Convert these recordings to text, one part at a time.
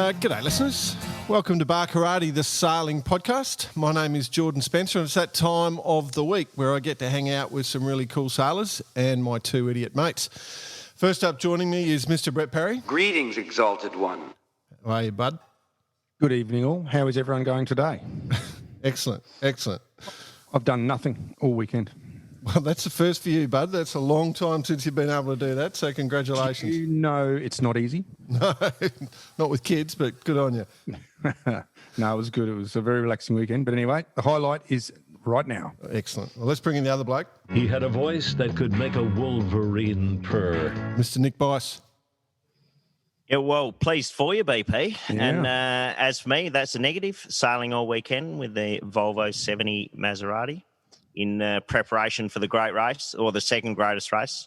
G'day, listeners. Welcome to Bar Karate, the sailing podcast. My name is Jordan Spencer, and it's that time of the week where I get to hang out with some really cool sailors and my two idiot mates. First up joining me is Mr. Brett Perry. Greetings, Exalted One. How are you, bud? Good evening, all. How is everyone going today? Excellent, excellent. I've done nothing all weekend. Well, that's the first for you, bud. That's a long time since you've been able to do that, so congratulations. You know it's not easy. No, not with kids, but good on you. No, it was good. It was a very relaxing weekend. But anyway, the highlight is right now. Excellent. Well, let's bring in the other bloke. He had a voice that could make a wolverine purr. Mr. Nick Bice. Yeah, well, pleased for you, BP. Yeah. And as for me, that's a negative. Sailing all weekend with the Volvo 70 Maserati in preparation for the great race, or the second greatest race.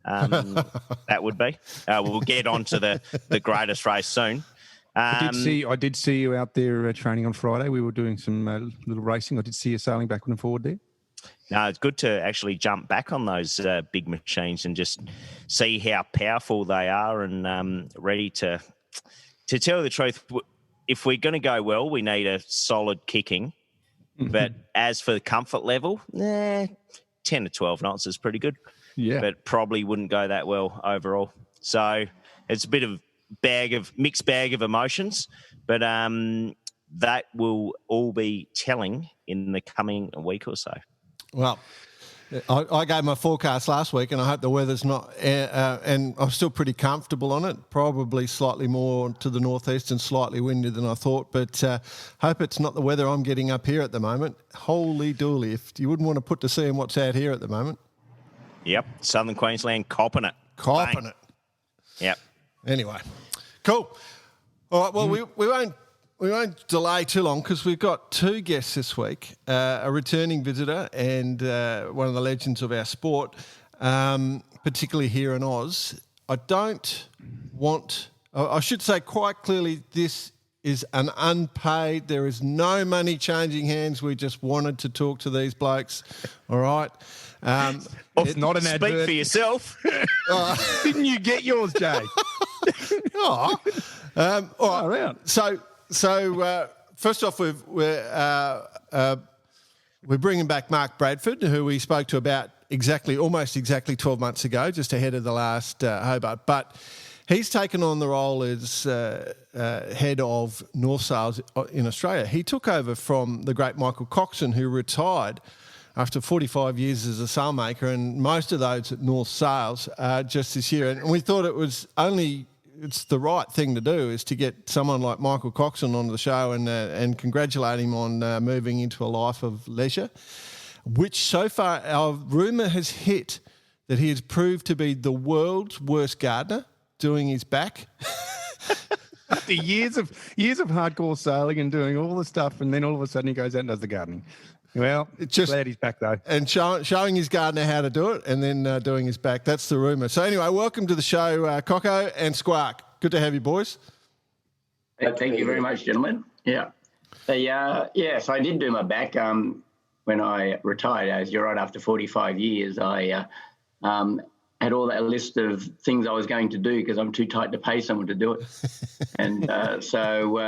That would be. We'll get on to the greatest race soon. I did see you out there training on Friday. We were doing some little racing. I did see you sailing backward and forward there. No, it's good to actually jump back on those big machines and just see how powerful they are, and ready to tell the truth. If we're going to go well, we need a solid kicking. But as for the comfort level, 10 to 12 knots is pretty good. Yeah. But probably wouldn't go that well overall. So it's a bit of mixed bag of emotions, but that will all be telling in the coming week or so. Well, I gave my forecast last week, and I hope the weather's not, and I'm still pretty comfortable on it, probably slightly more to the northeast and slightly windy than I thought, but hope it's not the weather I'm getting up here at the moment. Holy dooly, if you wouldn't want to put to sea what's out here at the moment. Yep, Southern Queensland copping it. Copping it. Yep. Anyway, cool. All right, well, we won't delay too long because we've got two guests this week, a returning visitor and one of the legends of our sport, particularly here in Oz. I should say quite clearly, this is an unpaid. There is no money changing hands. We just wanted to talk to these blokes. All right. It's not an advert. Speak for yourself. Didn't you get yours, Jay? All right. So first off, we're bringing back Mark Bradford, who we spoke to about almost exactly 12 months ago, just ahead of the last Hobart. But he's taken on the role as head of North Sales in Australia. He took over from the great Michael Coxon, who retired after 45 years as a sailmaker, and most of those at North Sales just this year. And we thought it's the right thing to do is to get someone like Michael Coxon on the show and congratulate him on moving into a life of leisure, which so far our rumour has hit that he has proved to be the world's worst gardener doing his back. After years of hardcore sailing and doing all the stuff, and then all of a sudden he goes out and does the gardening. Well, it's just glad he's back though. And showing his gardener how to do it and then doing his back. That's the rumour. So anyway, welcome to the show, Cocko and Squark. Good to have you, boys. Thank you very much, gentlemen. Yeah. So I did do my back when I retired. As you're right, after 45 years, I had all that list of things I was going to do because I'm too tight to pay someone to do it. And so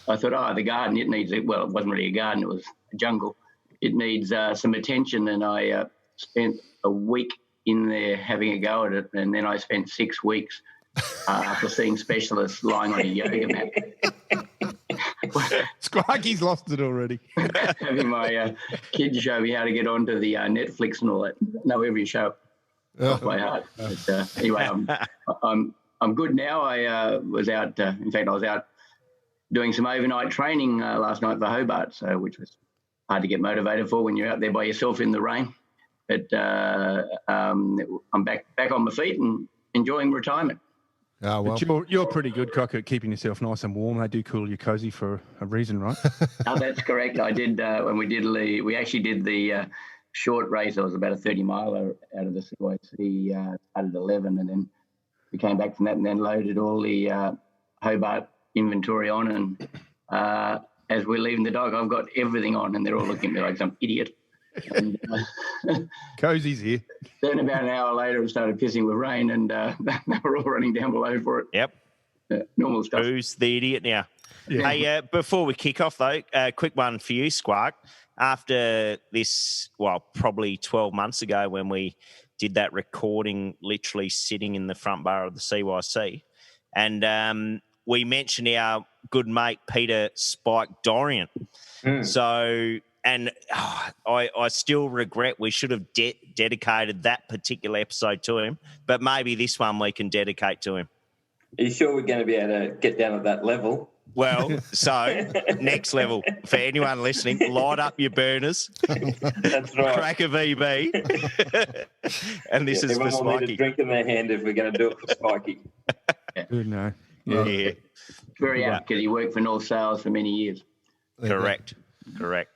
I thought, the garden, it needs it. Well, it wasn't really a garden, it was a jungle. It needs some attention, and I spent a week in there having a go at it, and then I spent 6 weeks after seeing specialists lying on a yoga mat. Squarky's lost it already. Having my kids show me how to get onto the Netflix and all that. Know every show off by heart. But, anyway, I'm good now. I was out. In fact, I was out doing some overnight training last night for Hobart, which was hard to get motivated for when you're out there by yourself in the rain. But I'm back on my feet and enjoying retirement. Oh, well. But you're pretty good, Cocko, at keeping yourself nice and warm. They do call you cozy for a reason, right? Oh, that's correct. I did when we actually did the short race. It was about a 30-miler out of the CYC, started at 11, and then we came back from that and then loaded all the Hobart inventory on. And as we're leaving the dock, I've got everything on, and they're all looking at me like some idiot. And, Cozy's here. Then about an hour later, it started pissing with rain, and they were all running down below for it. Yep. normal stuff. Who's the idiot now? Yeah. Hey, before we kick off, though, quick one for you, Squark. After this, well, probably 12 months ago when we did that recording, literally sitting in the front bar of the CYC, and we mentioned our good mate, Peter Spike Dorian. So, and I still regret we should have dedicated that particular episode to him, but maybe this one we can dedicate to him. Are you sure we're going to be able to get down at that level? Well, so next level for anyone listening, light up your burners. That's right. Crack a VB. And this is for everyone will need Smikey. a drink in their hand if we're going to do it for Spikey. Good no. Yeah. Very apt because he worked for North Sales for many years. Correct. All right,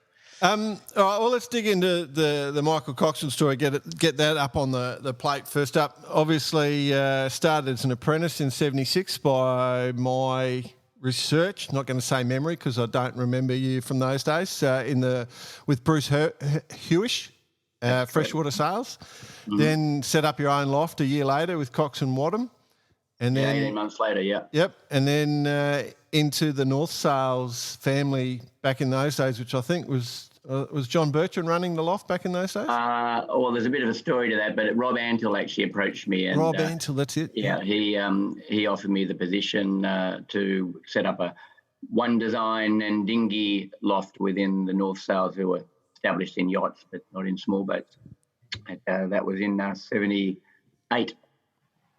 well, let's dig into the Michael Coxon story, get that up on the plate first up. Obviously, started as an apprentice in 76 by my research, not going to say memory because I don't remember you from those days, with Bruce Hewish, Freshwater Sales. Mm-hmm. Then set up your own loft a year later with Coxon Wadham. And then 18 months later, yeah. Yep, and then into the North Sales family back in those days, which I think was John Bertrand running the loft back in those days? Well, there's a bit of a story to that, but Rob Antle actually approached me. And, Rob Antle, that's it. Yeah, he offered me the position to set up a one design and dinghy loft within the North Sales, who were established in yachts, but not in small boats. That was in 78.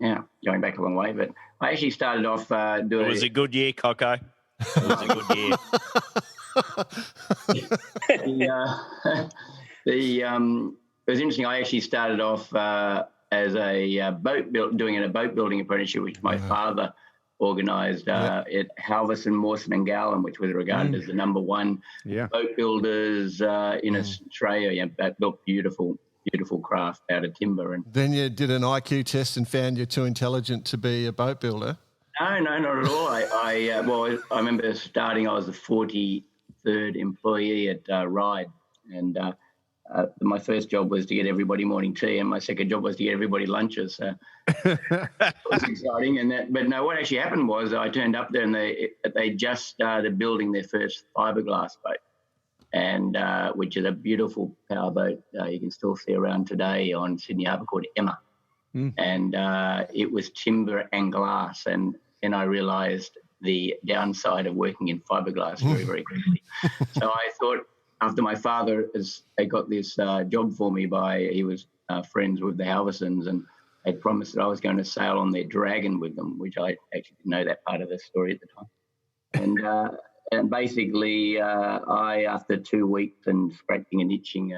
Yeah, going back a long way. But I actually started off doing... It was a good year, Cocko. It was a good year. It was interesting. I actually started off as a doing a boat building apprenticeship, which my father organised at Halverson, Mawson and Gowan, which was regarded as the number one boat builders in Australia. Yeah, that built beautiful craft out of timber. And then you did an IQ test and found you're too intelligent to be a boat builder. No, not at all. I remember starting. I was the 43rd employee at Ride, and my first job was to get everybody morning tea, and my second job was to get everybody lunches. So it was exciting. But no, what actually happened was I turned up there, and they just started building their first fiberglass boat, and which is a beautiful power boat you can still see around today on Sydney Harbour, called Emma. And it was timber and glass, and I realised the downside of working in fiberglass very, very quickly. So I thought, after my father had got this job for me he was friends with the Halversons, and had promised that I was going to sail on their dragon with them, which I actually didn't know that part of the story at the time. And basically, I, after 2 weeks and scratching and itching,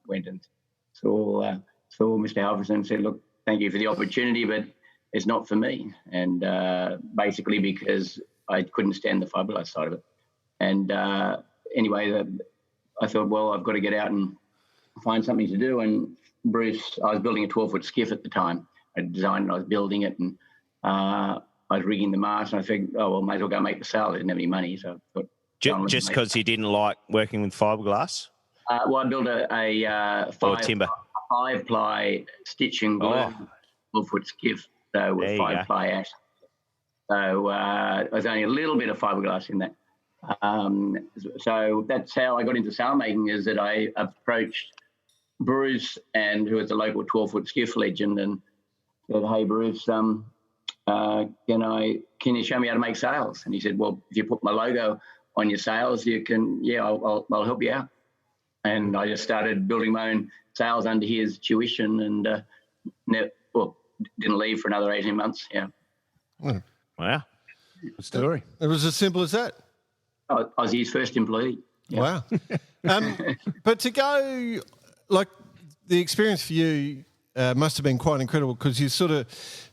went and saw Mr. Halverson and said, "Look, thank you for the opportunity, but it's not for me." And basically because I couldn't stand the fiberglass side of it. And anyway, I thought, well, I've got to get out and find something to do. And Bruce, I was building a 12-foot skiff at the time. I designed it, I was building it, and I was rigging the mast, and I figured, oh, well, might as well go make the sail. I didn't have any money, so I thought... Just because you didn't like working with fiberglass? Well, I built a five-ply stitch and glue 12-foot skiff, so with 5-ply ash. So there's only a little bit of fiberglass in that. So that's how I got into sailmaking, is that I approached Bruce, who was a local 12-foot skiff legend, and said, "Hey, Bruce, can you show me how to make sails?" And he said, "Well, if you put my logo on your sails, you can, I'll help you out." And I just started building my own sails under his tuition, and didn't leave for another 18 months. Yeah. Wow. Good story. It was as simple as that. I was his first employee. Yeah. Wow. But to go, like, the experience for you must have been quite incredible, because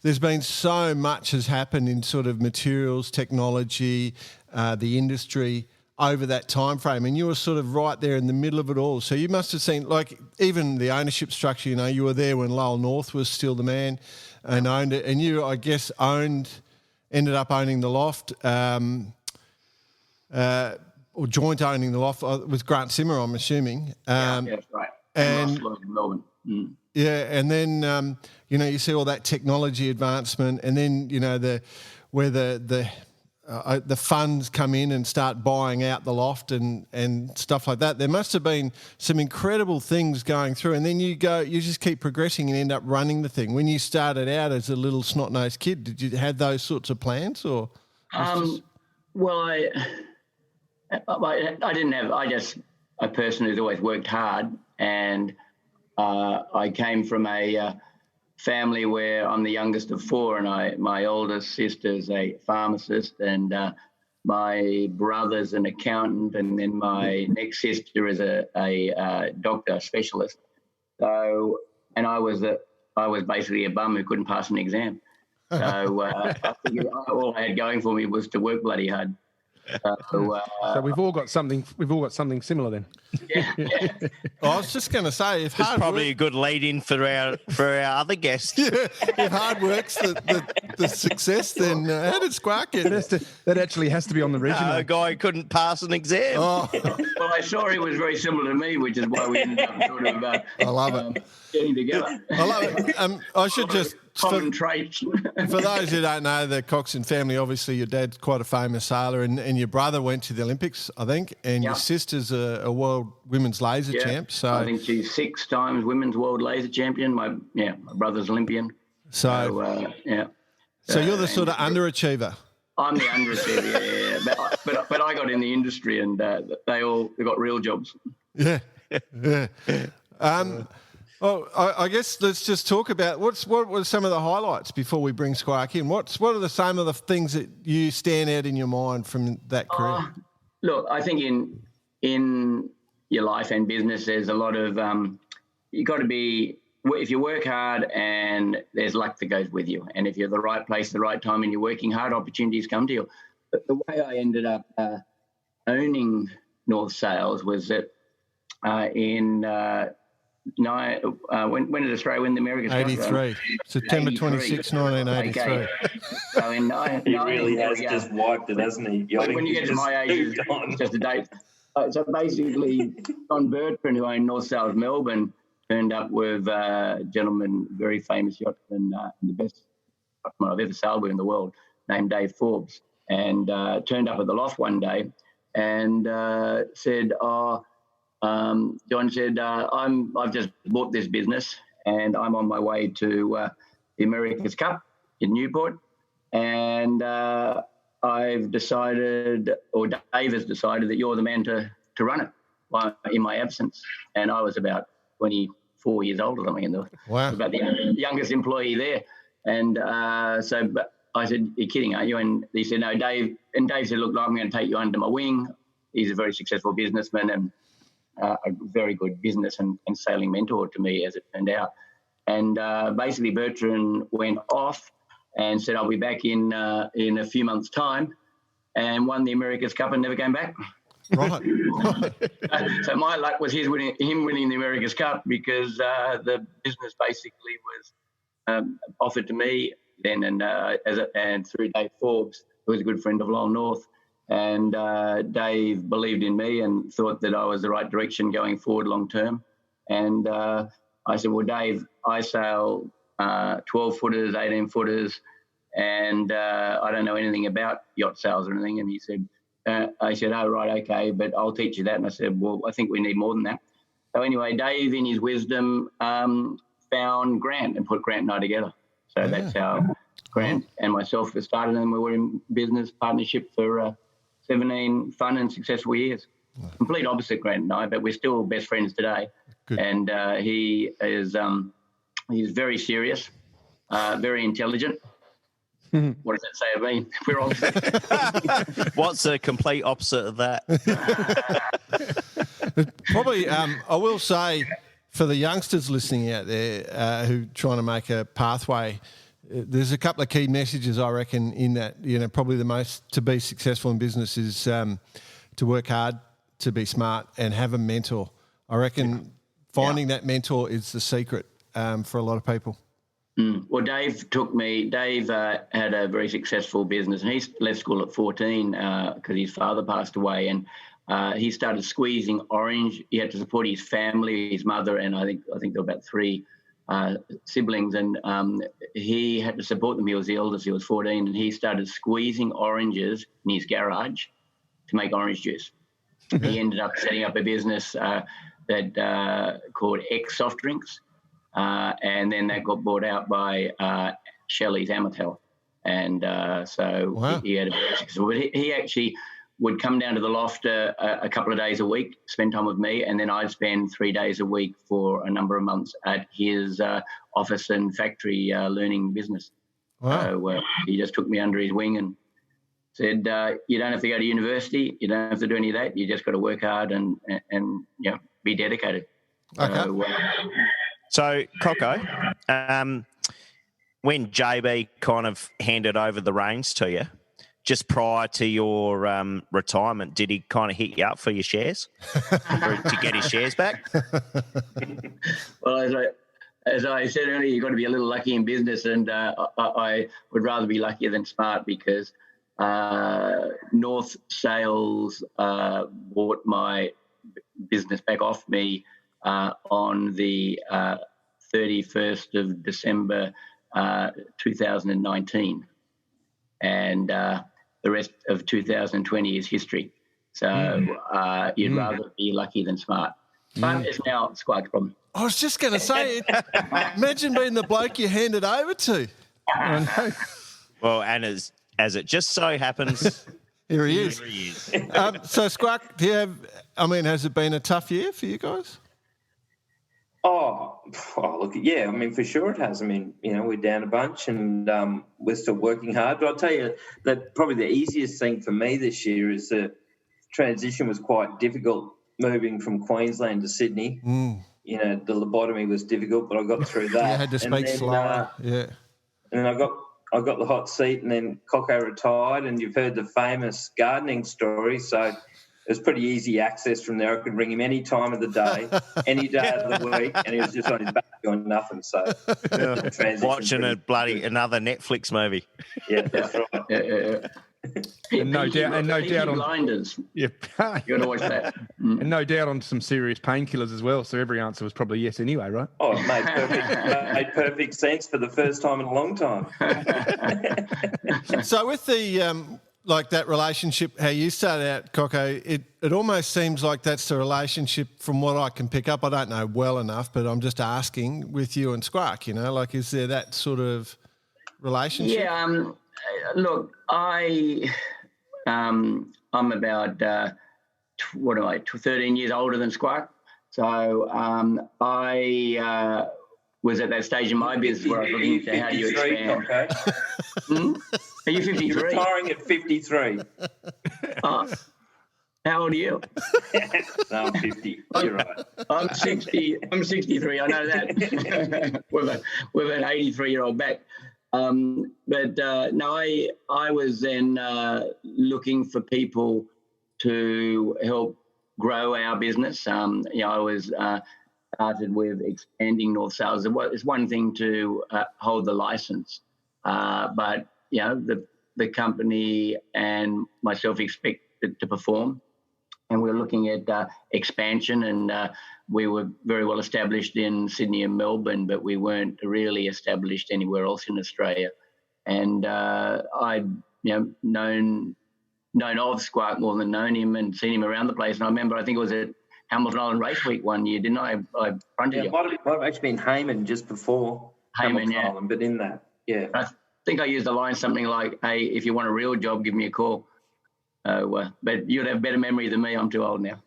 there's been so much has happened in sort of materials, technology, the industry over that time frame, and you were sort of right there in the middle of it all. So you must have seen, like, even the ownership structure. You were there when Lowell North was still the man and owned it, and you, I guess, ended up owning the loft, or joint owning the loft with Grant Simmer, I'm assuming. Yeah, that's right. And in Melbourne. Yeah, and then you see all that technology advancement, and then where the funds come in and start buying out the loft and stuff like that. There must have been some incredible things going through, and then you just keep progressing and end up running the thing. When you started out as a little snot-nosed kid, did you have those sorts of plans, or? Well, I didn't have. I just a person who's always worked hard, and I came from a family where I'm the youngest of four, and my oldest sister's a pharmacist, and my brother's an accountant, and then my next sister is a doctor, specialist. So, and I was basically a bum who couldn't pass an exam. So I figured all I had going for me was to work bloody hard. So we've all got something. We've all got something similar then. Yeah. I was just going to say, if It's hard probably work, a good lead-in for our other guest. if hard work's the success, then how did Squark get it? That actually has to be on the resume. A guy couldn't pass an exam. Oh, Well, I saw he was very similar to me, which is why we ended up sort of I love it. getting together. I love it. I should just, Common traits. for those who don't know, the Coxon family, obviously your dad's quite a famous sailor, and your brother went to the Olympics, I think, and your sister's a world women's laser champ. So I think she's 6 times women's world laser champion. My brother's Olympian. So Yeah. So you're the sort of underachiever. I'm the underachiever, yeah. But I got in the industry, and they got real jobs. Yeah. Well, I guess let's just talk about what were some of the highlights before we bring Squark in. What are some of the things that you stand out in your mind from that career? Look, I think in your life and business, there's a lot of you got to be. If you work hard, and there's luck that goes with you, and if you're the right place, the right time, and you're working hard, opportunities come to you. But the way I ended up owning North Sails was that when did Australia win the America's Cup? 83. September 26, 1983. Okay. So in He really has just wiped it, hasn't he? when you get to my age, it's just a date. So basically, John Bertrand, who owned North Sails Melbourne, turned up with a gentleman, very famous yachtsman, the best yachtsman I've ever sailed with in the world, named Dave Forbes, and turned up at the loft one day and said, John said, I've just bought this business and I'm on my way to the America's Cup in Newport, and I've decided, or Dave has decided, that you're the man to run it in my absence. And I was about 24 years old or something, about the youngest employee there. And so I said, you're kidding, aren't you? And he said, no, Dave. And Dave said, look, I'm going to take you under my wing. He's a very successful businessman and a very good business and sailing mentor to me, as it turned out. And basically Bertrand went off and said, I'll be back in a few months' time, and won the America's Cup and never came back. Right. So my luck was him winning the America's Cup, because the business basically was offered to me then, and through Dave Forbes, who was a good friend of Long North. And Dave believed in me and thought that I was the right direction going forward long term. And I said, well, Dave, I sail 12-footers, 18-footers, and I don't know anything about yacht sales or anything. And he said, I said, oh, right, okay, but I'll teach you that. And I said, well, I think we need more than that. So anyway, Dave, in his wisdom, found Grant and put Grant and I together. So that's how Grant and myself started, and we were in business partnership for 17 fun and successful years. Complete opposite Grant and I, but we're still best friends today. Good. And he is he's very serious, very intelligent. What does that say of me? We're opposite. What's the complete opposite of that? Probably, I will say, for the youngsters listening out there who are trying to make a pathway, there's a couple of key messages, I reckon, in that. Probably the most to be successful in business is to work hard, to be smart, and have a mentor. I reckon finding that mentor is the secret for a lot of people. Well, Dave had a very successful business, and he left school at 14 because his father passed away, and he started squeezing orange. He had to support his family, his mother, and I think there were about three siblings, and he had to support them. He was the eldest. He was 14, and he started squeezing oranges in his garage to make orange juice. He ended up setting up a business that called X Soft Drinks, and then that got bought out by Shelley's Amatel, and so he had a very successful. But he actually would come down to the loft a couple of days a week, spend time with me, and then I'd spend 3 days a week for a number of months at his office and factory learning business. Wow. So he just took me under his wing and said, you don't have to go to university, you don't have to do any of that, you just got to work hard and be dedicated. Okay. So Cocko, when JB kind of handed over the reins to you, just prior to your retirement, did he kind of hit you up for your shares to get his shares back? Well, as I said earlier, you've got to be a little lucky in business, and I would rather be luckier than smart, because North Sales bought my business back off me on the 31st of December 2019, and the rest of 2020 is history. So you'd rather be lucky than smart. But it's now Squark's problem. I was just going to say, imagine being the bloke you handed over to. Well, and as it just so happens, here he is. So, Squark, has it been a tough year for you guys? Oh, look, yeah, for sure it has. We're down a bunch and we're still working hard. But I'll tell you that probably the easiest thing for me this year is the transition was quite difficult, moving from Queensland to Sydney. The lobotomy was difficult, but I got through that. You had to speak slower. And then I got the hot seat, and then Cocko retired, and you've heard the famous gardening story, so it was pretty easy access from there. I could ring him any time of the day, any day of the week, and he was just on his back doing nothing. So watching another Netflix movie. Yeah, that's right. And no doubt on Blinders. Yeah, you got to watch that. And no doubt on some serious painkillers as well. So every answer was probably yes anyway, right? Oh, it made perfect sense for the first time in a long time. So with the that relationship, how you started out, Cocko, it almost seems like that's the relationship from what I can pick up. I don't know well enough, but I'm just asking with you and Squark, is there that sort of relationship? Yeah, look, I'm about 13 years older than Squark. So I was at that stage in my business where I was looking to how do you expand. Okay. Are you 53? Retiring at 53. How old are you? No, I'm 50. You're right. I'm 60. I'm 63. I know that. with an 83-year-old back. I was then looking for people to help grow our business. I was started with expanding North Sales. It's one thing to hold the license, but the company and myself expected to perform, and we were looking at expansion, and we were very well established in Sydney and Melbourne, but we weren't really established anywhere else in Australia. And I'd known of Squark more than known him and seen him around the place. And I remember, I think it was at Hamilton Island Race Week one year, didn't I? I fronted you. It might have actually been Hayman just before Hamilton Island, but in that, yeah. I think I used the line something like, "Hey, if you want a real job, give me a call." But you'd have better memory than me. I'm too old now.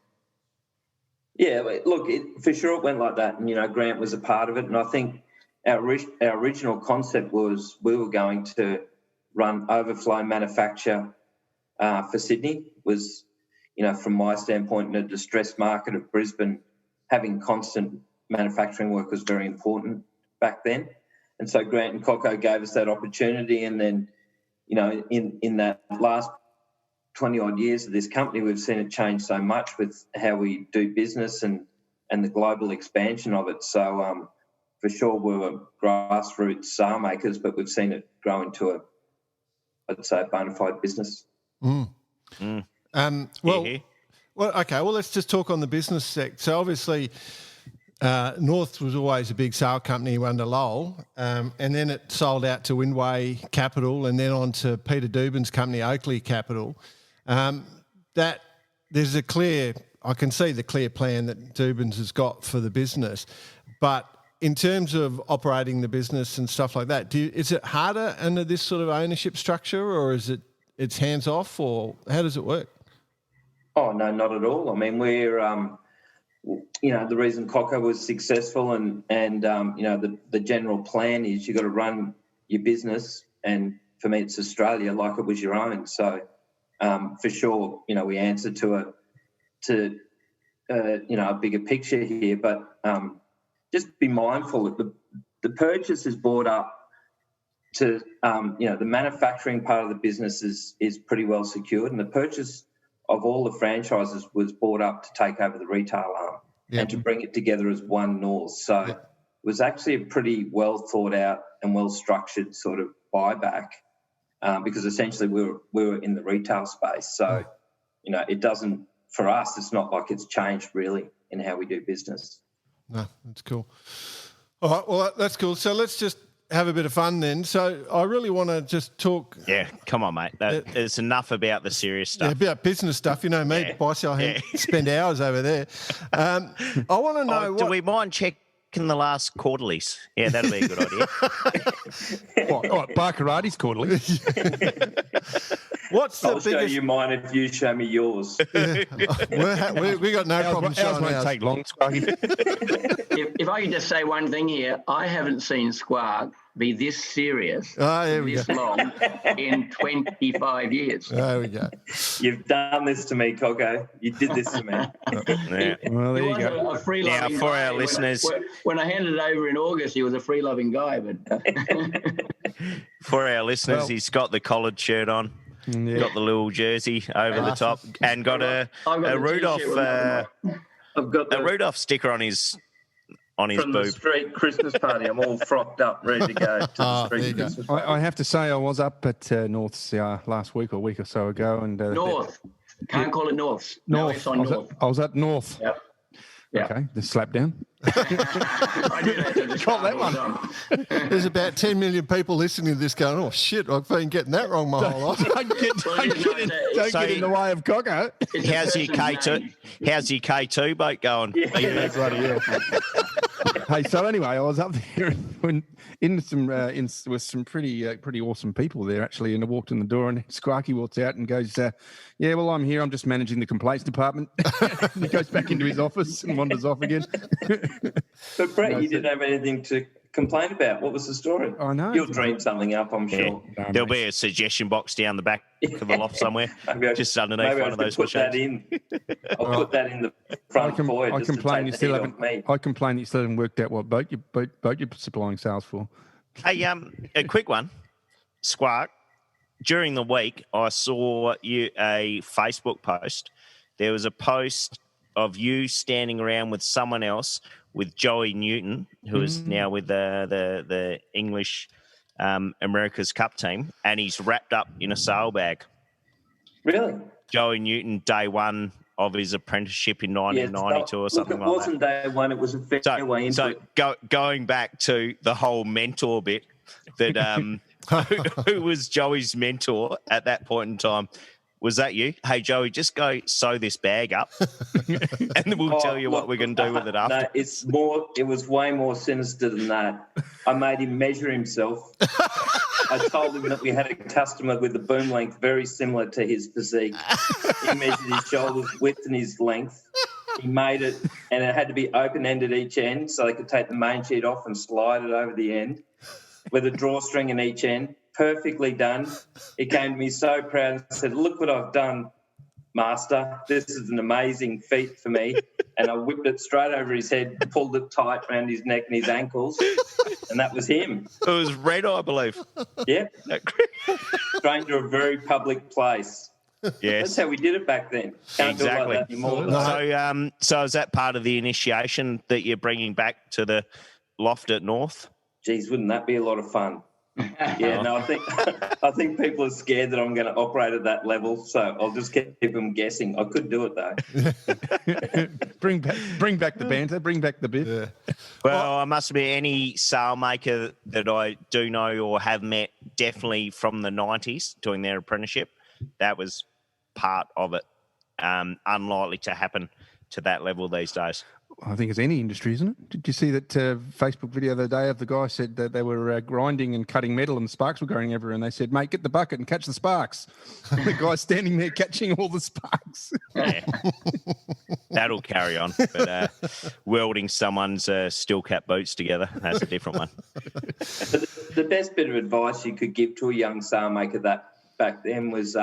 Yeah, look, for sure it went like that. And, Grant was a part of it. And I think our original concept was we were going to run overflow manufacture for Sydney. Was, from my standpoint, in a distressed market of Brisbane, having constant manufacturing work was very important back then. And so Grant and Cocko gave us that opportunity. And then, in that last 20-odd years of this company, we've seen it change so much with how we do business and the global expansion of it. So, for sure, we were grassroots sailmakers, but we've seen it grow into a bona fide business. Well, okay. Well, let's just talk on the business sec. So, obviously, North was always a big sale company under Lowell, and then it sold out to Windway Capital and then on to Peter Dubin's company, Oakley Capital. That there's I can see the clear plan that Dubin's has got for the business, but in terms of operating the business and stuff like that, is it harder under this sort of ownership structure, or is it's hands off, or how does it work? Oh no, not at all. I mean, we're the reason Cocko was successful and the general plan is you've got to run your business, and for me it's Australia like it was your own. So for sure, we answer to a bigger picture here, but just be mindful that the purchase is brought up to the manufacturing part of the business is pretty well secured, and the purchase of all the franchises was brought up to take over the retail arm and to bring it together as one North. So it was actually a pretty well thought out and well structured sort of buyback because essentially we were in the retail space. So, it doesn't, for us, it's not like it's changed really in how we do business. No, that's cool. All right, well, that's cool. So let's just have a bit of fun then. So I really want to just talk. Yeah, come on, mate. It's enough about the serious stuff. Yeah, about business stuff. You know me, buy, sell, hand, spend hours over there. I want to know do we mind checking the last quarterlies? Yeah, that'll be a good idea. What, Barkarati's quarterly? What's the I'll biggest... show you mine if you show me yours. We got no problem showing ours won't ours. take long, Squarky. If I can just say one thing here, I haven't seen Squark be this serious, this long, in 25 years. There we go. You've done this to me, Cocko. You did this to me. Well, there you go. A free-loving Now, for guy. our listeners... When I handed it over in August, he was a free-loving guy. But For our listeners, he's got the collared shirt on. Yeah. Got the little jersey over the top, and got a Rudolph I've got a Rudolph sticker on his from boob. the street Christmas party. I'm all frocked up, ready to go to the street Christmas party. I have to say I was up at North's last week or a week or so ago. And North. Can't call it North's. North. No, it's on North. I was at North. Yep. Yeah. Okay, the slap down. I did have to just Got that one. There's about 10 million people listening to this going, oh, shit, I've been getting that wrong my whole life. Don't get in the way of Cocko. How's your K2? How's your K2 boat going? Yeah, bloody hell. Hey, so anyway, I was up there with some pretty awesome people there actually, and I walked in the door and Squarky walks out and goes, "Yeah, well, I'm here. I'm just managing the complaints department." And he goes back into his office and wanders off again. But Brett, you didn't have anything to complain about. What was the story? I know. You'll dream something up, I'm sure. Yeah. There'll be a suggestion box down the back of the loft somewhere, just underneath one of those machines. That in. I'll put that in the front void. I complain you still haven't worked out what boat you're supplying sales for. Hey, a quick one, Squark. During the week, I saw a Facebook post. There was a post of you standing around with someone else, with Joey Newton, who is now with the English America's Cup team, and he's wrapped up in a sail bag. Really? Joey Newton, day one of his apprenticeship in 1992 or something like that. It wasn't day one, it was a fair way into it. Going back to the whole mentor bit, that who was Joey's mentor at that point in time? Was that you? Hey, Joey, just go sew this bag up and then we'll tell you what we're going to do with it after. No, it was way more sinister than that. I made him measure himself. I told him that we had a customer with a boom length very similar to his physique. He measured his shoulders width and his length. He made it, and it had to be open-ended each end so they could take the main sheet off and slide it over the end with a drawstring in each end. Perfectly done. He came to me so proud and said, "Look what I've done, master. This is an amazing feat for me." And I whipped it straight over his head, pulled it tight around his neck and his ankles, and that was him. It was red, I believe. Yep. Stranger, a very public place. Yes. That's how we did it back then. Can't do it like that anymore. So is that part of the initiation that you're bringing back to the loft at North? Geez, wouldn't that be a lot of fun? Yeah, no, I think people are scared that I'm going to operate at that level, so I'll just keep them guessing. I could do it though. bring back the banter, bring back the biff. Yeah. Well, I must admit, any sailmaker that I do know or have met, definitely from the 90s doing their apprenticeship, that was part of it. Unlikely to happen to that level these days. I think it's any industry, isn't it? Did you see that Facebook video the other day of the guy said that they were grinding and cutting metal and the sparks were going everywhere, and they said, "Mate, get the bucket and catch the sparks." The guy's standing there catching all the sparks. Yeah. That'll carry on. But welding someone's steel cap boots together, that's a different one. But the best bit of advice you could give to a young sailmaker that back then was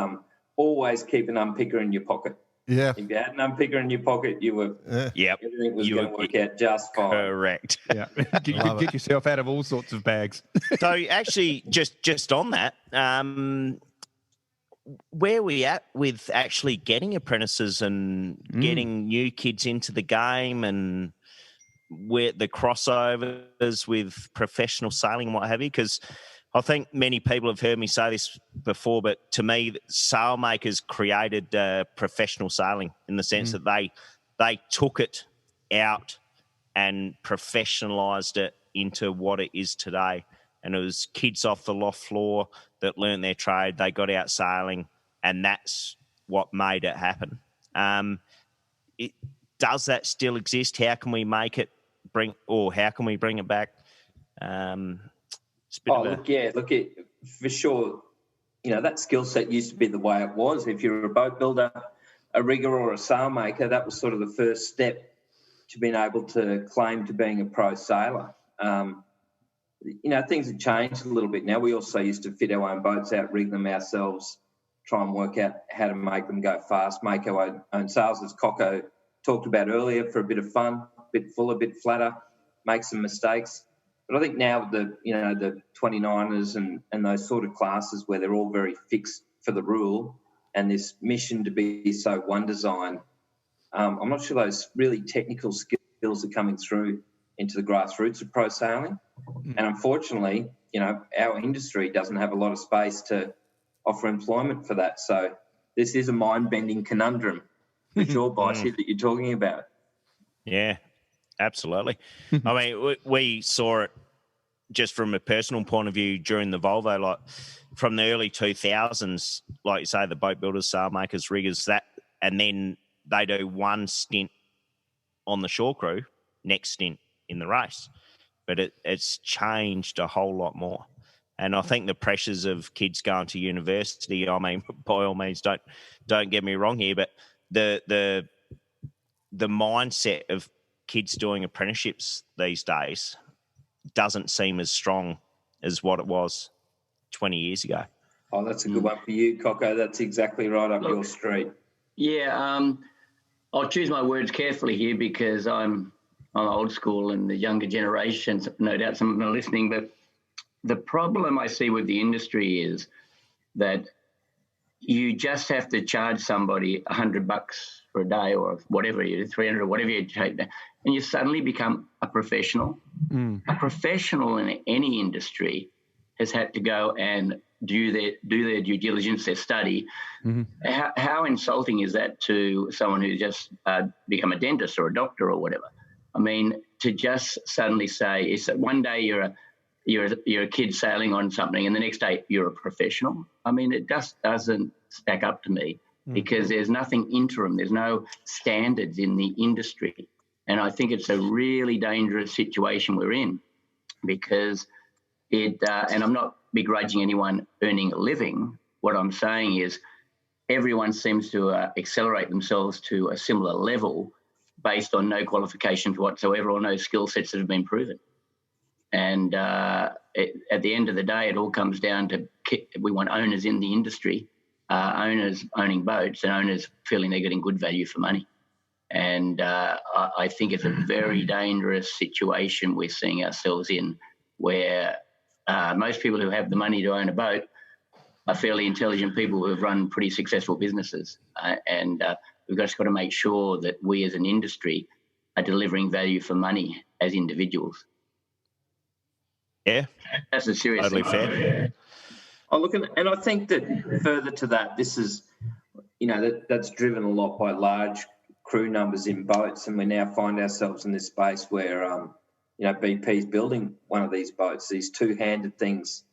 always keep an unpicker in your pocket. Yeah. If you had an unpicker in your pocket, you were everything was going to work out just fine. Correct. Yeah, get yourself out of all sorts of bags. So actually, just on that, where are we at with actually getting apprentices and getting new kids into the game, and where the crossovers with professional sailing and what have you? Because I think many people have heard me say this before, but to me, sailmakers created professional sailing in the sense that they took it out and professionalised it into what it is today. And it was kids off the loft floor that learned their trade. They got out sailing, and that's what made it happen. Does that still exist? How can we make it how can we bring it back? For sure, that skill set used to be the way it was. If you're a boat builder, a rigger or a sailmaker, that was sort of the first step to being able to claim to being a pro sailor. Things have changed a little bit now. We also used to fit our own boats out, rig them ourselves, try and work out how to make them go fast, make our own sails, as Cocko talked about earlier, for a bit of fun, a bit fuller, a bit flatter, make some mistakes. But I think now the 29ers and those sort of classes where they're all very fixed for the rule and this mission to be so one design, I'm not sure those really technical skills are coming through into the grassroots of pro sailing. And unfortunately, our industry doesn't have a lot of space to offer employment for that. So this is a mind-bending conundrum for sure, Bicey, that you're talking about. Yeah. Absolutely. I mean, we saw it just from a personal point of view during the Volvo, like from the early 2000s, like you say, the boat builders, sailmakers, riggers, and then they do one stint on the shore crew, next stint in the race. But it's changed a whole lot more. And I think the pressures of kids going to university, I mean, by all means, don't get me wrong here, but the mindset of kids doing apprenticeships these days doesn't seem as strong as what it was 20 years ago. Oh, that's a good one for you, Cocko. That's exactly right up your street. Yeah, I'll choose my words carefully here because I'm old school and the younger generations, no doubt some of them are listening, but the problem I see with the industry is that you just have to charge somebody $100 for a day or whatever you do, 300 or whatever you take, and you suddenly become a professional. A professional in any industry has had to go and do their due diligence, their study. How insulting is that to someone who just become a dentist or a doctor or whatever? I mean, to just suddenly say, is that one day you're a kid sailing on something and the next day you're a professional? I mean, it just doesn't stack up to me because there's nothing interim. There's no standards in the industry. And I think it's a really dangerous situation we're in because and I'm not begrudging anyone earning a living. What I'm saying is everyone seems to accelerate themselves to a similar level based on no qualifications whatsoever or no skill sets that have been proven. And at the end of the day, it all comes down to we want owners in the industry, owners owning boats and owners feeling they're getting good value for money. And I think it's a very dangerous situation we're seeing ourselves in where most people who have the money to own a boat are fairly intelligent people who have run pretty successful businesses. And we've just got to make sure that we as an industry are delivering value for money as individuals. Yeah, That's a serious totally thing. fair. I look at, and I think that further to that, this is, that's driven a lot by large crew numbers in boats, and we now find ourselves in this space where, BP's building one of these boats. These two-handed things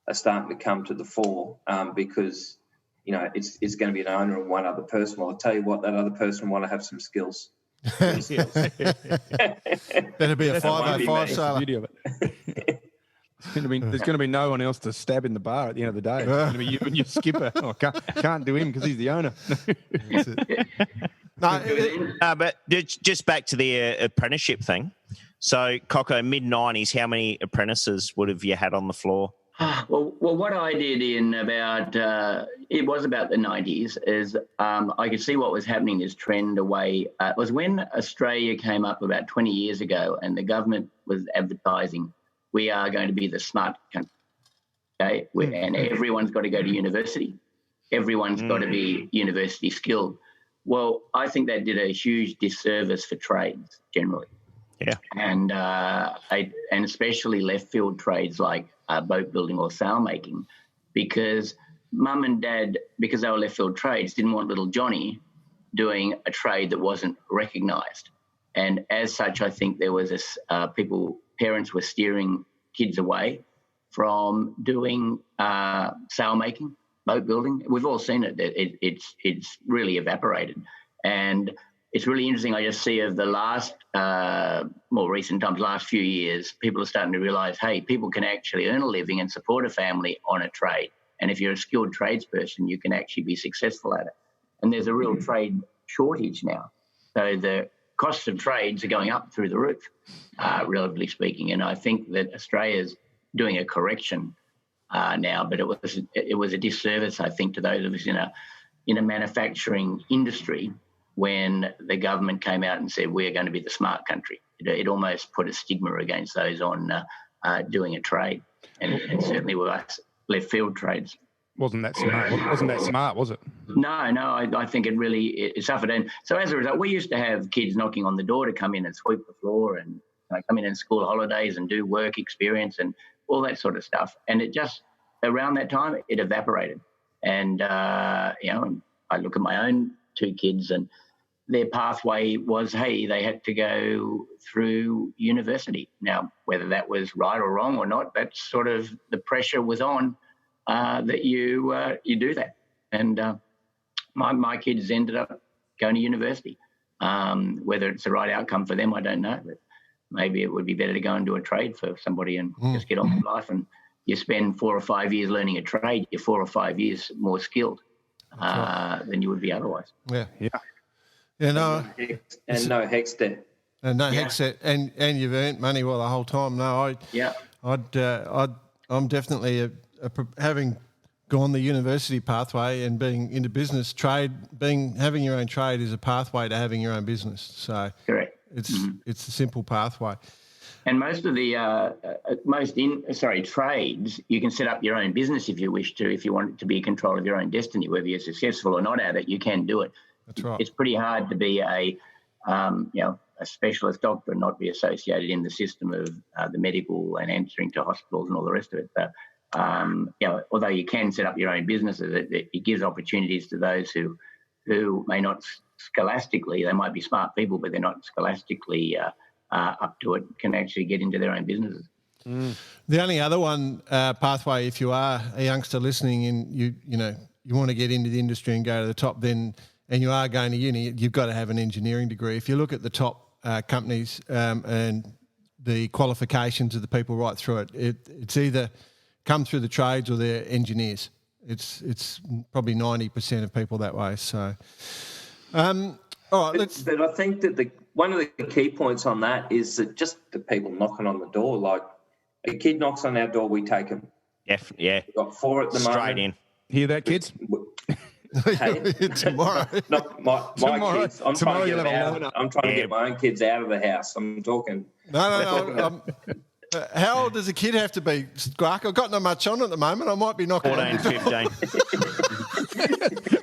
are starting to come to the fore because, it's going to be an owner and one other person. Well, I'll tell you what, that other person want to have some skills. Better be a 505 sailor. Beauty of it. There's going to be no one else to stab in the bar at the end of the day. It's going to be you and your skipper. Oh, can't do him because he's the owner. But just back to the apprenticeship thing. So, Cocko, mid-90s, how many apprentices would have you had on the floor? Well, what I did in about it was about the 90s is I could see what was happening, this trend away. It was when Australia came up about 20 years ago and the government was advertising, we are going to be the smart country, okay? And everyone's got to go to university. Everyone's got to be university skilled. Well, I think that did a huge disservice for trades generally. Yeah. And especially left field trades like boat building or sailmaking, because mum and dad, because they were left field trades, didn't want little Johnny doing a trade that wasn't recognised. And as such, I think there was parents were steering kids away from doing sailmaking, boat building. We've all seen it. It's really evaporated. And it's really interesting. I just see of the last, more recent times, last few years, people are starting to realise, hey, people can actually earn a living and support a family on a trade. And if you're a skilled tradesperson, you can actually be successful at it. And there's a real trade shortage now. So the costs of trades are going up through the roof, relatively speaking. And I think that Australia's doing a correction now, but it was a disservice, I think, to those of us in a manufacturing industry when the government came out and said we're going to be the smart country. It almost put a stigma against those on doing a trade, and certainly with us left field trades. Wasn't that smart, was it? No, I think it suffered. And so as a result, we used to have kids knocking on the door to come in and sweep the floor and come in school holidays and do work experience and all that sort of stuff. And it just, around that time, it evaporated. And, and I look at my own two kids and their pathway was, hey, they had to go through university. Now, whether that was right or wrong or not, that's sort of the pressure was on that you do that. And my kids ended up going to university. Whether it's the right outcome for them, I don't know. But maybe it would be better to go and do a trade for somebody and just get on with life. And you spend 4 or 5 years learning a trade, you're 4 or 5 years more skilled than you would be otherwise. Yeah. No. And no hex debt. And no hex debt, and you've earned money the whole time. No, I'm definitely having gone the university pathway and being into business trade. Having your own trade is a pathway to having your own business. So correct. It's a simple pathway. And most of the trades, you can set up your own business if you wish to. If you want to be in control of your own destiny, whether you're successful or not at it, you can do it. That's right. It's pretty hard to be a specialist doctor and not be associated in the system of the medical and answering to hospitals and all the rest of it. But, although you can set up your own businesses, it gives opportunities to those who may not scholastically, they might be smart people, but they're not scholastically up to it, can actually get into their own businesses. The only other one pathway, if you are a youngster listening and you want to get into the industry and go to the top, and you are going to uni, you've got to have an engineering degree. If you look at the top companies and the qualifications of the people right through it's either come through the trades or they're engineers. It's probably 90% of people that way. So, all right, But I think that one of the key points on that is that just the people knocking on the door. Like a kid knocks on our door, we take them. Yeah. We've got 4 at the moment. Straight in. Hear that, kids? Hey, tomorrow. Not my kids. I'm trying to get my own kids out of the house. I'm talking. No. How old does a kid have to be, Squark? I've got not much on at the moment. I might be knocking 14, 15.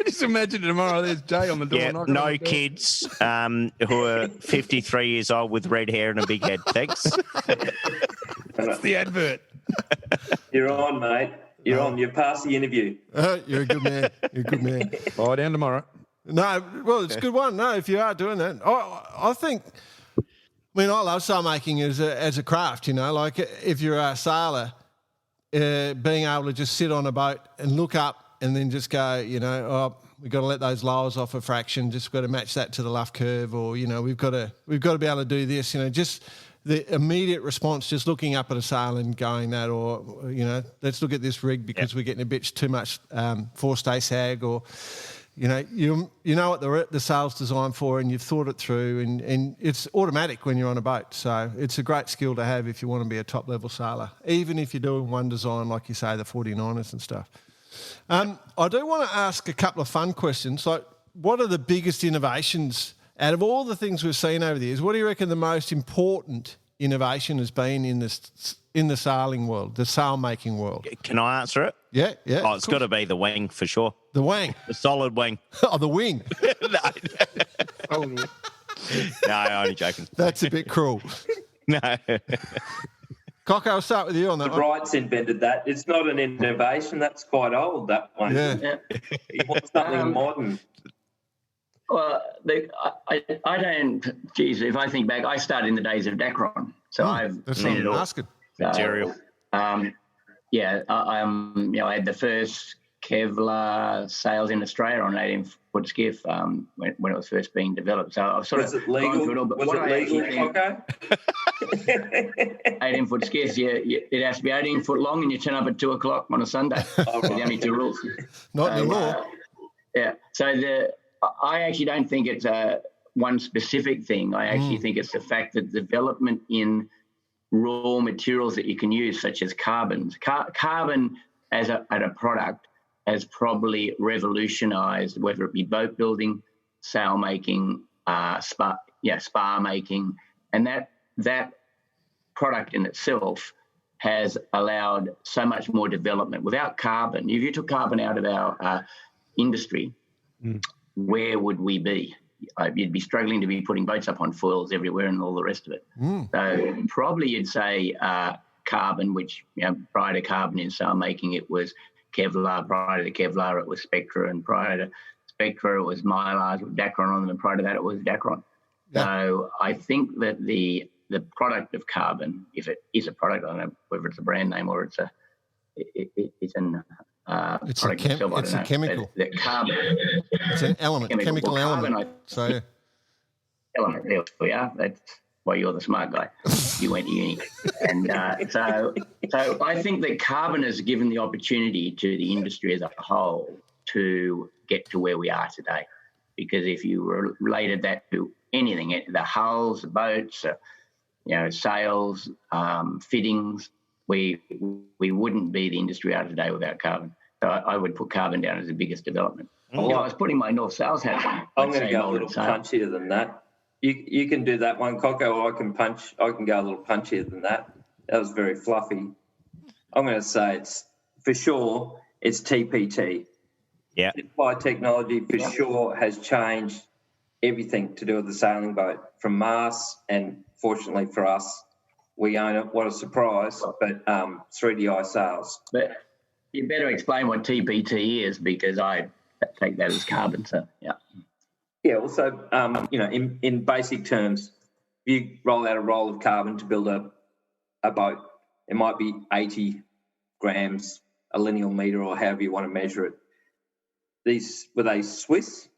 Just imagine tomorrow there's Jay on the door. Yeah, no kids who are 53 years old with red hair and a big head. Thanks. That's the advert. You're on, mate. You're on. You've passed the interview. You're a good man. You're a good man. Buy down tomorrow. No, well, it's a good one. No, if you are doing that, I think. I mean, I love sailmaking as a craft. You know, like if you're a sailor, being able to just sit on a boat and look up and then just go, you know, oh, we've got to let those lowers off a fraction. Just got to match that to the luff curve, or you know, we've got to be able to do this. You know, just the immediate response, just looking up at a sail and going that, or you know, let's look at this rig because we're getting a bit too much forestay sag, or you know, you know what the sail's designed for, and you've thought it through, and it's automatic when you're on a boat. So it's a great skill to have if you want to be a top level sailor, even if you're doing one design like you say the 49ers and stuff. I do want to ask a couple of fun questions. Like, what are the biggest innovations out of all the things we've seen over the years? What do you reckon the most important innovation has been in the sailing world, the sail making world? Can I answer it? Yeah. Oh, it's got to be the wing for sure. The wang. The solid wing. Oh, the wing. No, I'm only joking. That's a bit cruel. No. Cocko, I'll start with you on that The one. Wrights invented that. It's not an innovation. That's quite old, that one. Yeah. You want something modern. Well, I don't. Geez, if I think back, I started in the days of Dacron, so I've That's seen not it all. asking. Material. Yeah, I had the first Kevlar sails in Australia on an 18-foot skiff when it was first being developed. So I've sort Was of it legal? gone through it all. But Was what it I legal, actually think, Cocko? 18-foot skiffs, it has to be 18 foot long, and you turn up at 2 o'clock on a Sunday. Oh, There's right. only two rules. Not anymore. Yeah. So I actually don't think it's one specific thing. I actually think it's the fact that development in raw materials that you can use, such as carbons. Carbon as a product has probably revolutionised, whether it be boat building, sail making, spar making, and that product in itself has allowed so much more development. Without carbon, if you took carbon out of our industry, where would we be? You'd be struggling to be putting boats up on foils everywhere and all the rest of it. So probably you'd say carbon, which prior to carbon in sail making, it was Kevlar. Prior to Kevlar, it was Spectra, and prior to Spectra, it was Mylars with Dacron on them, and prior to that, it was Dacron. Yeah. So I think that the product of carbon, if it is a product, I don't know whether it's a brand name or it's an It's product a itself, I don't know. chemical. The carbon. It's an element, chemical Well, carbon, element. So element. There we are. That's why you're the smart guy. You went to uni. And so I think that carbon has given the opportunity to the industry as a whole to get to where we are today. Because if you related that to anything, the hulls, the boats, sails, fittings, we wouldn't be the industry we are today without carbon. So I would put carbon down as the biggest development. I was putting my North Sales hat on. I'm going to go a little punchier than that. You can do that one, Cocko, or I can go a little punchier than that. That was very fluffy. I'm going to say it's TPT. Yeah. Applied technology for sure has changed everything to do with the sailing boat from masts, and fortunately for us, we own it. What a surprise! But 3DI sails. But you better explain what TPT is, because I take that as carbon. So yeah. Yeah. Also, in basic terms, if you roll out a roll of carbon to build a boat, it might be 80 grams a lineal metre, or however you want to measure it. These were they Swiss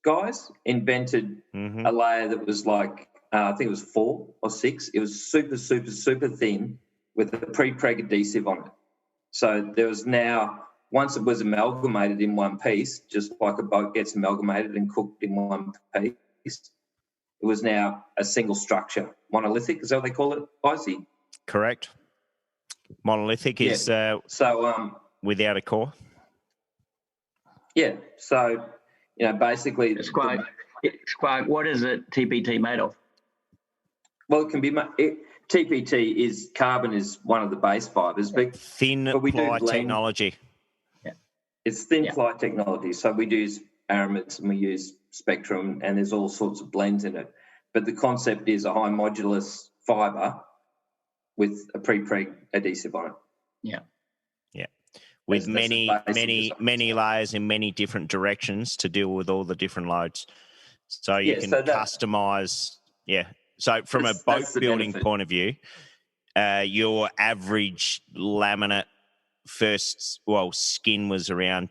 guys invented a layer that was like I think it was 4 or 6. It was super, super, super thin with a pre-preg adhesive on it. So there was now, once it was amalgamated in one piece, just like a boat gets amalgamated and cooked in one piece, it was now a single structure, monolithic. Is that what they call it, Icy? Correct. Monolithic is without a core. Yeah. So, basically... Squark, what is it TPT made of? Well, it can be... TPT is... Carbon is one of the base fibres. But thin ply technology. Yeah. It's thin ply technology. So we use aramids and we use spectrum, and there's all sorts of blends in it. But the concept is a high modulus fibre with a pre-preg adhesive on it. Yeah. With That's many layers in many different directions to deal with all the different loads. So you can customize. Yeah. So from a boat building point of view, your average laminate skin was around,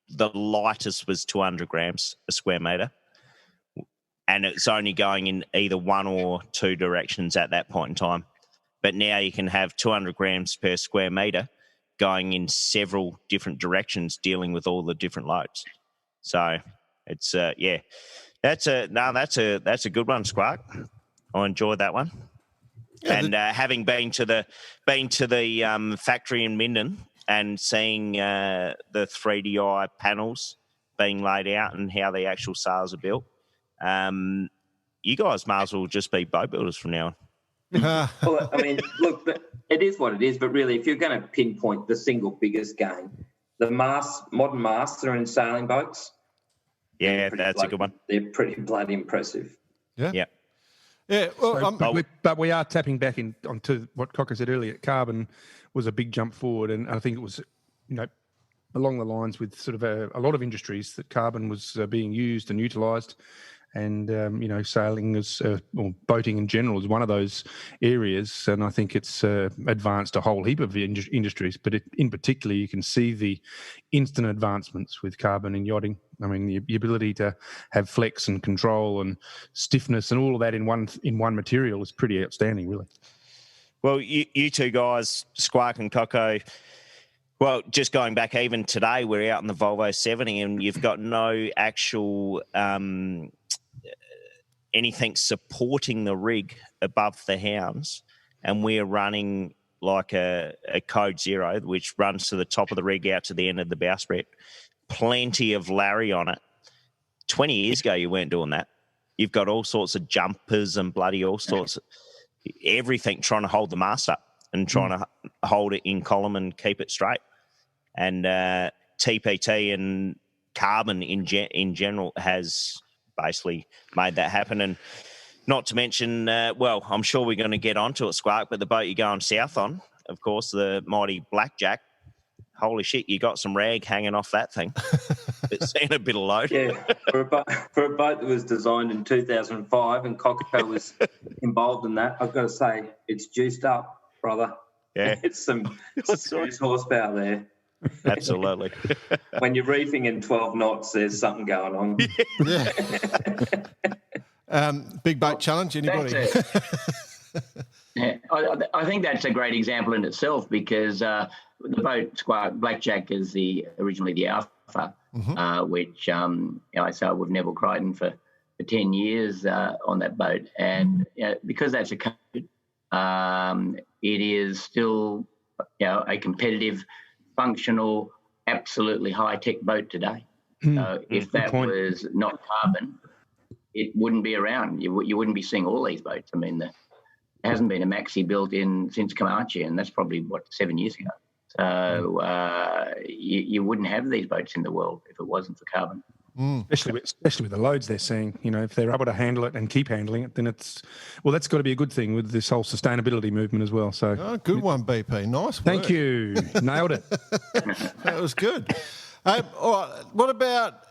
the lightest was 200 grams a square metre. And it's only going in either one or two directions at that point in time. But now you can have 200 grams per square metre going in several different directions, dealing with all the different loads. So it's that's a good one, Squark. I enjoyed that one. Yeah, and having been to the factory in Minden and seeing the 3DI panels being laid out and how the actual sails are built, you guys may as well just be boat builders from now on. Well, I mean, look, it is what it is, but really, if you're going to pinpoint the single biggest gain, the modern masts that are in sailing boats, that's a good one. They're pretty bloody impressive. Yeah. Well, but we are tapping back onto what Cocko said earlier. Carbon was a big jump forward, and I think it was, along the lines with sort of a lot of industries that carbon was being used and utilised. And, sailing or boating in general is one of those areas. And I think it's advanced a whole heap of industries. But in particular, you can see the instant advancements with carbon in yachting. I mean, the ability to have flex and control and stiffness and all of that in one material is pretty outstanding, really. Well, you two guys, Squark and Cocko, well, just going back even today, we're out in the Volvo 70 and you've got no actual anything supporting the rig above the hounds, and we're running like a Code Zero, which runs to the top of the rig out to the end of the bowsprit. Plenty of Larry on it. 20 years ago, you weren't doing that. You've got all sorts of jumpers and bloody all sorts of everything trying to hold the mast up and trying to hold it in column and keep it straight. And TPT and carbon in general has basically made that happen. And not to mention, I'm sure we're going to get onto it, Squark, but the boat you're going south on, of course, the mighty Blackjack, holy shit, you got some rag hanging off that thing. It's seen a bit of load. Yeah, for a boat that was designed in 2005 and Cocko was involved in that, I've got to say, it's juiced up, brother. Yeah. It's some serious horsepower there. Absolutely. When you're reefing in 12 knots, there's something going on. Yeah. Big boat challenge, anybody? Yeah, I think that's a great example in itself because the boat Squark Blackjack is originally the Alpha, which I sailed with Neville Crichton for 10 years on that boat, and because that's a code, it is still a competitive, functional, absolutely high-tech boat today. So if that was not carbon, it wouldn't be around. You wouldn't be seeing all these boats. I mean, there hasn't been a maxi built in since Comanche, and that's probably, 7 years ago. So you wouldn't have these boats in the world if it wasn't for carbon. Especially with the loads they're seeing. If they're able to handle it and keep handling it, then that's got to be a good thing with this whole sustainability movement as well. So good one, BP. Nice work. Thank you. Nailed it. That was good. All right. What about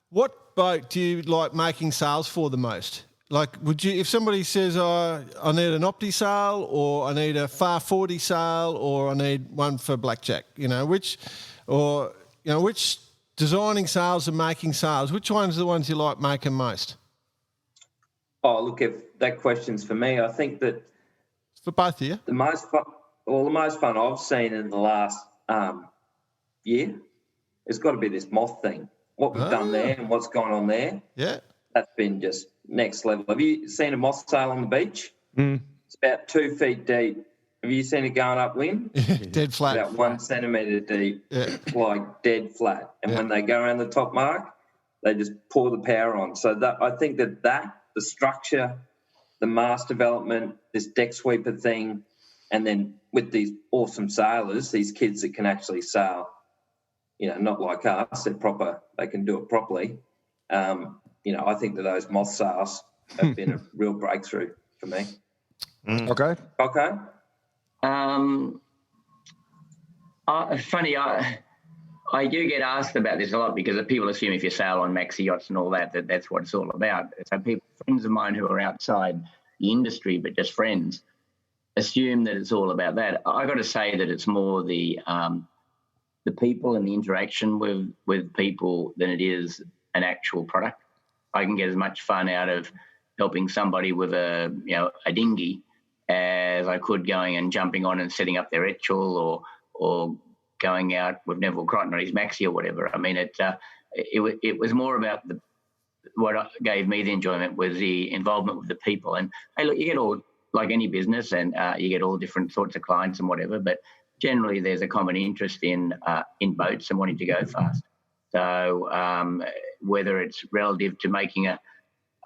what boat do you like making sails for the most? Like, would you, if somebody says, I need an Opti sail, or I need a Far 40 sail, or I need one for Blackjack, which designing sails and making sails, which ones are the ones you like making most? Oh, look, if that question's for me, I think that for both of you, the most fun I've seen in the last year has got to be this moth thing. What we've done there and what's gone on there. Yeah. That's been just next level. Have you seen a moth sail on the beach? It's about 2 feet deep. Have you seen it going upwind? Dead flat. About 1 centimetre deep, like dead flat. And when they go around the top mark, they just pour the power on. So I think that the structure, the mast development, this deck sweeper thing, and then with these awesome sailors, these kids that can actually sail, not like us, they can do it properly. I think that those moth sails have been a real breakthrough for me. Okay. Okay. Funny, I do get asked about this a lot because people assume if you sail on maxi yachts and all that that's what it's all about. So friends of mine who are outside the industry but just friends assume that it's all about that. I got to say that it's more the people and the interaction with people than it is an actual product. I can get as much fun out of helping somebody with a dinghy as I could going and jumping on and setting up their etchel or going out with Neville Crichton on his maxi or whatever. I mean, it was more about what gave me the enjoyment was the involvement with the people. And hey, look, you get all, like any business, and you get all different sorts of clients and whatever, but generally there's a common interest in boats and wanting to go fast. So whether it's relative to making a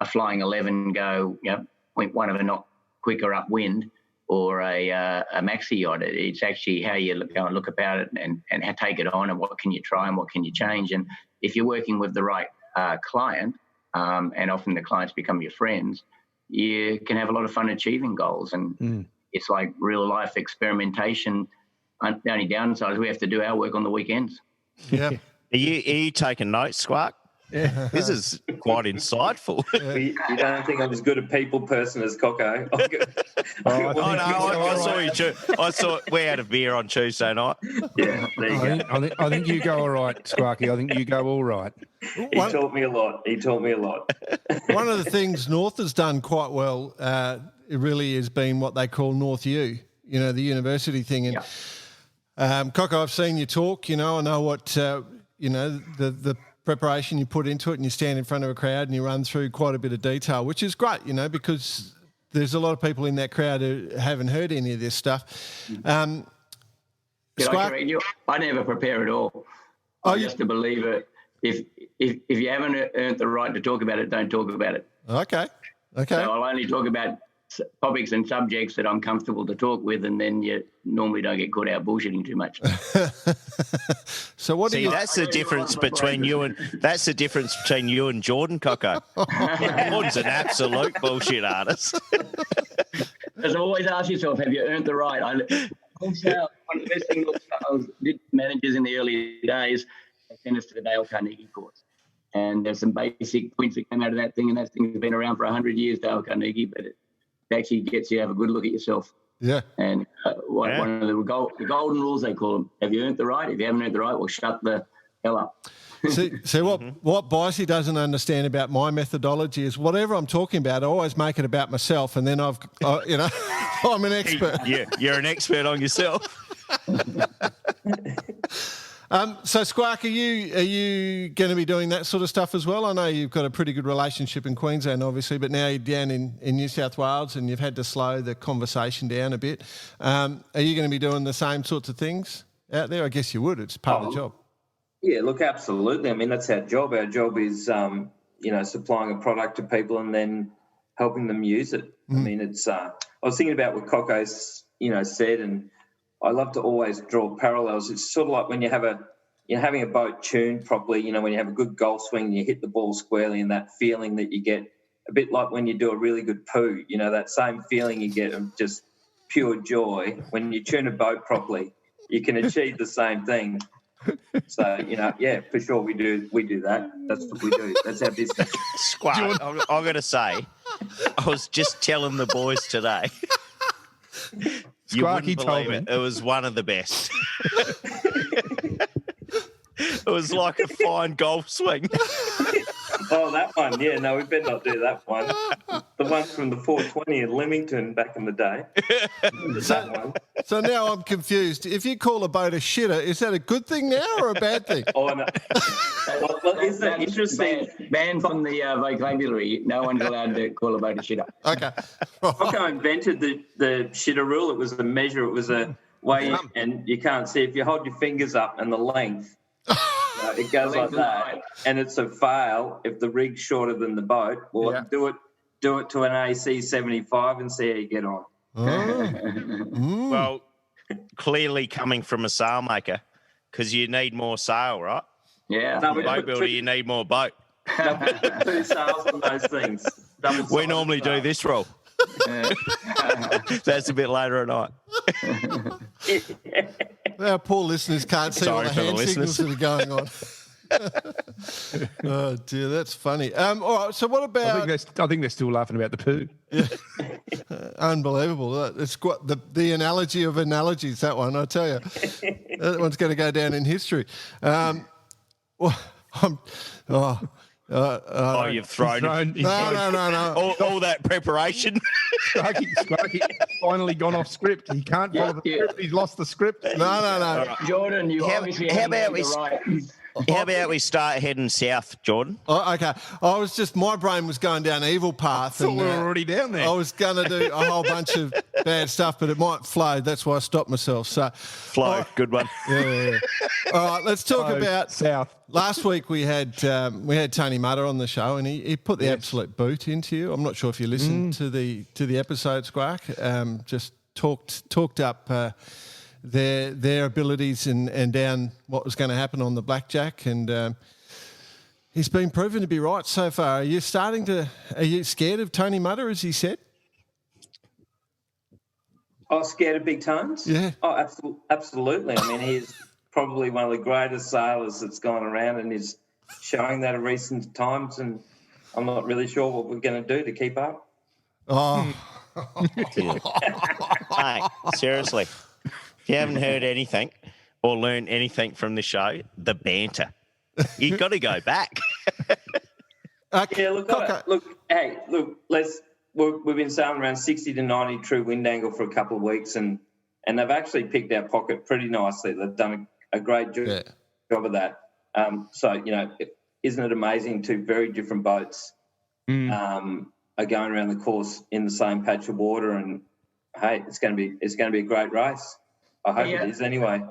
flying 11 go 0.1 of a knot quicker upwind, or a maxi yacht, it's actually how you go and look about it and take it on, and what can you try and what can you change. And if you're working with the right client, and often the clients become your friends, you can have a lot of fun achieving goals. And it's like real life experimentation. The only downside is we have to do our work on the weekends. Yeah. Are you taking notes, Squark? Yeah. This is quite insightful. You don't think I'm as good a people person as Cocko? I saw we had a beer on Tuesday night. Yeah, there you go. I think you go all right, Squarky. I think you go all right. He taught me a lot. One of the things North has done quite well, it really has been what they call North U, the university thing. And Cocko, I've seen you talk, I know what, the preparation you put into it, and you stand in front of a crowd and you run through quite a bit of detail, which is great, because there's a lot of people in that crowd who haven't heard any of this stuff. I correct you? I never prepare at all. I just to believe it. If you haven't earned the right to talk about it, don't talk about it. Okay. So I'll only talk about topics and subjects that I'm comfortable to talk with, and then you normally don't get caught out bullshitting too much. So what do you? That's the difference between you and Jordan, Cocko. Jordan's an absolute bullshit artist. As always, ask yourself, have you earned the right? Also, one of the best things I did managers in the early days, they sent us to the Dale Carnegie course. And there's some basic points that came out of that thing, and that thing has been around for 100 years, Dale Carnegie, but it actually gets you to have a good look at yourself. Yeah. And one of the golden rules, they call them, have you earned the right? If you haven't earned the right, well, shut the hell up. See what Bicey doesn't understand about my methodology is whatever I'm talking about, I always make it about myself, and then I'm an expert. Yeah, you're an expert on yourself. So, Squark, are you going to be doing that sort of stuff as well? I know you've got a pretty good relationship in Queensland, obviously, but now you're down in New South Wales and you've had to slow the conversation down a bit. Are you going to be doing the same sorts of things out there? I guess you would. It's part of the job. Yeah, look, absolutely. I mean, that's our job. Our job is, supplying a product to people and then helping them use it. I mean, it's. I was thinking about what Cocko's, said, and I love to always draw parallels. It's sort of like when you're having a boat tuned properly, when you have a good golf swing and you hit the ball squarely, and that feeling that you get, a bit like when you do a really good poo, that same feeling you get of just pure joy. When you tune a boat properly, you can achieve the same thing. So, for sure we do that. That's what we do. That's our business. Squark, I'm going to say, I was just telling the boys today. You wouldn't believe it. It was one of the best. It was like a fine golf swing. Oh, that one. Yeah, no, we better not do that one. The one from the 420 in Leamington back in the day. So now I'm confused. If you call a boat a shitter, is that a good thing now or a bad thing? Oh, no. Well, isn't that interesting? Banned from the vocabulary. No one's allowed to call a boat a shitter. Okay. Cocko invented the shitter rule. It was a measure. It was a way, and you can't see if you hold your fingers up and the length. It goes like that, and it's a fail if the rig's shorter than the boat. Well, do it to an AC 75 and see how you get on. Well, clearly coming from a sailmaker, because you need more sail, right? Yeah. Boat builder, you need more boat. 2 sails on those things. We normally do this roll. That's a bit later at night. Our poor listeners can't see all Sorry the for the hand signals that listeners. are going on. Oh dear, that's funny. All right, so what I about? think they're still laughing about the poo. Unbelievable! It's quite the analogy of analogies. That one, I tell you, that one's going to go down in history. Well, You've thrown No. all that preparation. Squarky finally gone off script. He can't follow the script. He's lost the script. No. Jordan, you obviously haven't made the right. How about we start heading south, Jordan? Oh, okay. My brain was going down an evil path. I thought we were already down there. I was going to do a whole bunch of bad stuff, but it might flow. That's why I stopped myself. So, Flow, good one. Yeah. All right, let's talk about south. Last week we had Tony Mutter on the show, and he put the absolute boot into you. I'm not sure if you listened to the episode, Squark. Just talked up their abilities and down what was going to happen on the blackjack, and he's been proven to be right so far. Are you scared of Tony Mutter, as he said? Oh, scared of big tones? Yeah. Oh, absolutely. I mean, he's probably one of the greatest sailors that's gone around, and he's showing that in recent times, and I'm not really sure what we're going to do to keep up. Oh. Hey, seriously. If you haven't heard anything or learned anything from the show, the banter. You've got to go back. Yeah, we've been sailing around 60 to 90 true wind angle for a couple of weeks, and they've actually picked our pocket pretty nicely. They've done a great job of that. So, isn't it amazing? Two very different boats are going around the course in the same patch of water, and hey, it's going to be a great race. I hope it is anyway.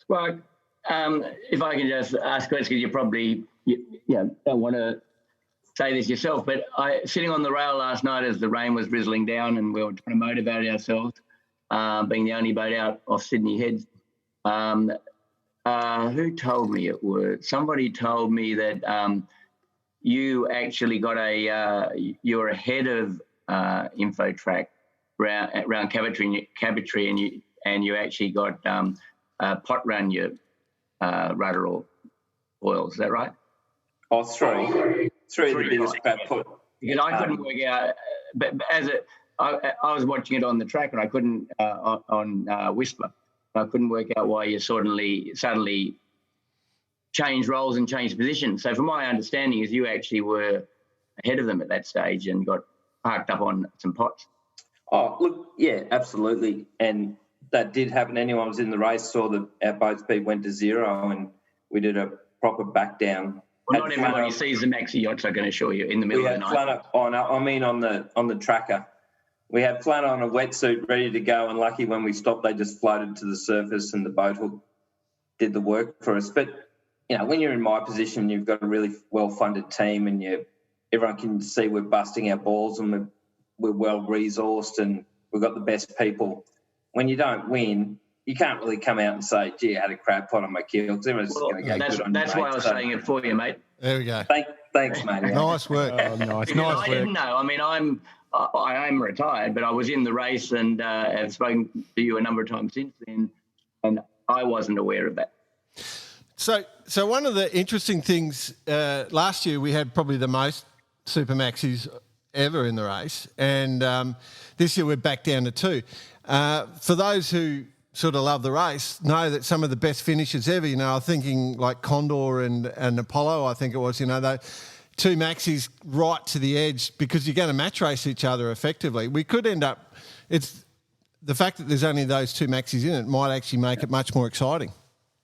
Well, if I can just ask questions, because you probably don't want to say this yourself, but sitting on the rail last night as the rain was drizzling down and we were trying to motivate ourselves, being the only boat out off Sydney Heads. Who told me it was? Somebody told me that you actually got you were ahead of InfoTrack around Cabotry, and you actually got pot run your rudder oils. Is that right? Oh, three of the biggest crap put. Because I couldn't work out, but I was watching it on the track, and I couldn't on Whisper. I couldn't work out why you suddenly changed roles and changed positions. So, from my understanding, is you actually were ahead of them at that stage and got parked up on some pots. Oh, look, yeah, absolutely, and that did happen. Anyone who was in the race saw that our boat speed went to zero, and we did a proper back down. Well, not everybody sees the maxi yachts, I can assure you, in the middle of the night. On the tracker. We had Flanner on a wetsuit ready to go, and lucky when we stopped, they just floated to the surface and the boat hook did the work for us. But, when you're in my position, you've got a really well-funded team, and everyone can see we're busting our balls, and we're well-resourced, and we've got the best people. When you don't win, you can't really come out and say, gee, I had a crab pot on my keel, because everyone's going to go good on That's why I was saying it for you, mate. There we go. Thanks, mate. Nice work. Oh, nice I work. didn't know. I mean, I am retired, but I was in the race and have spoken to you a number of times since then, and I wasn't aware of that. So one of the interesting things, last year we had probably the most Super Maxis ever in the race, and this year we're back down to two. For those who sort of love the race, know that some of the best finishes ever, I'm thinking like Condor and Apollo, I think it was, they two maxis right to the edge, because you're going to match race each other effectively. We could end up, it's the fact that there's only those two maxis in it might actually make it much more exciting.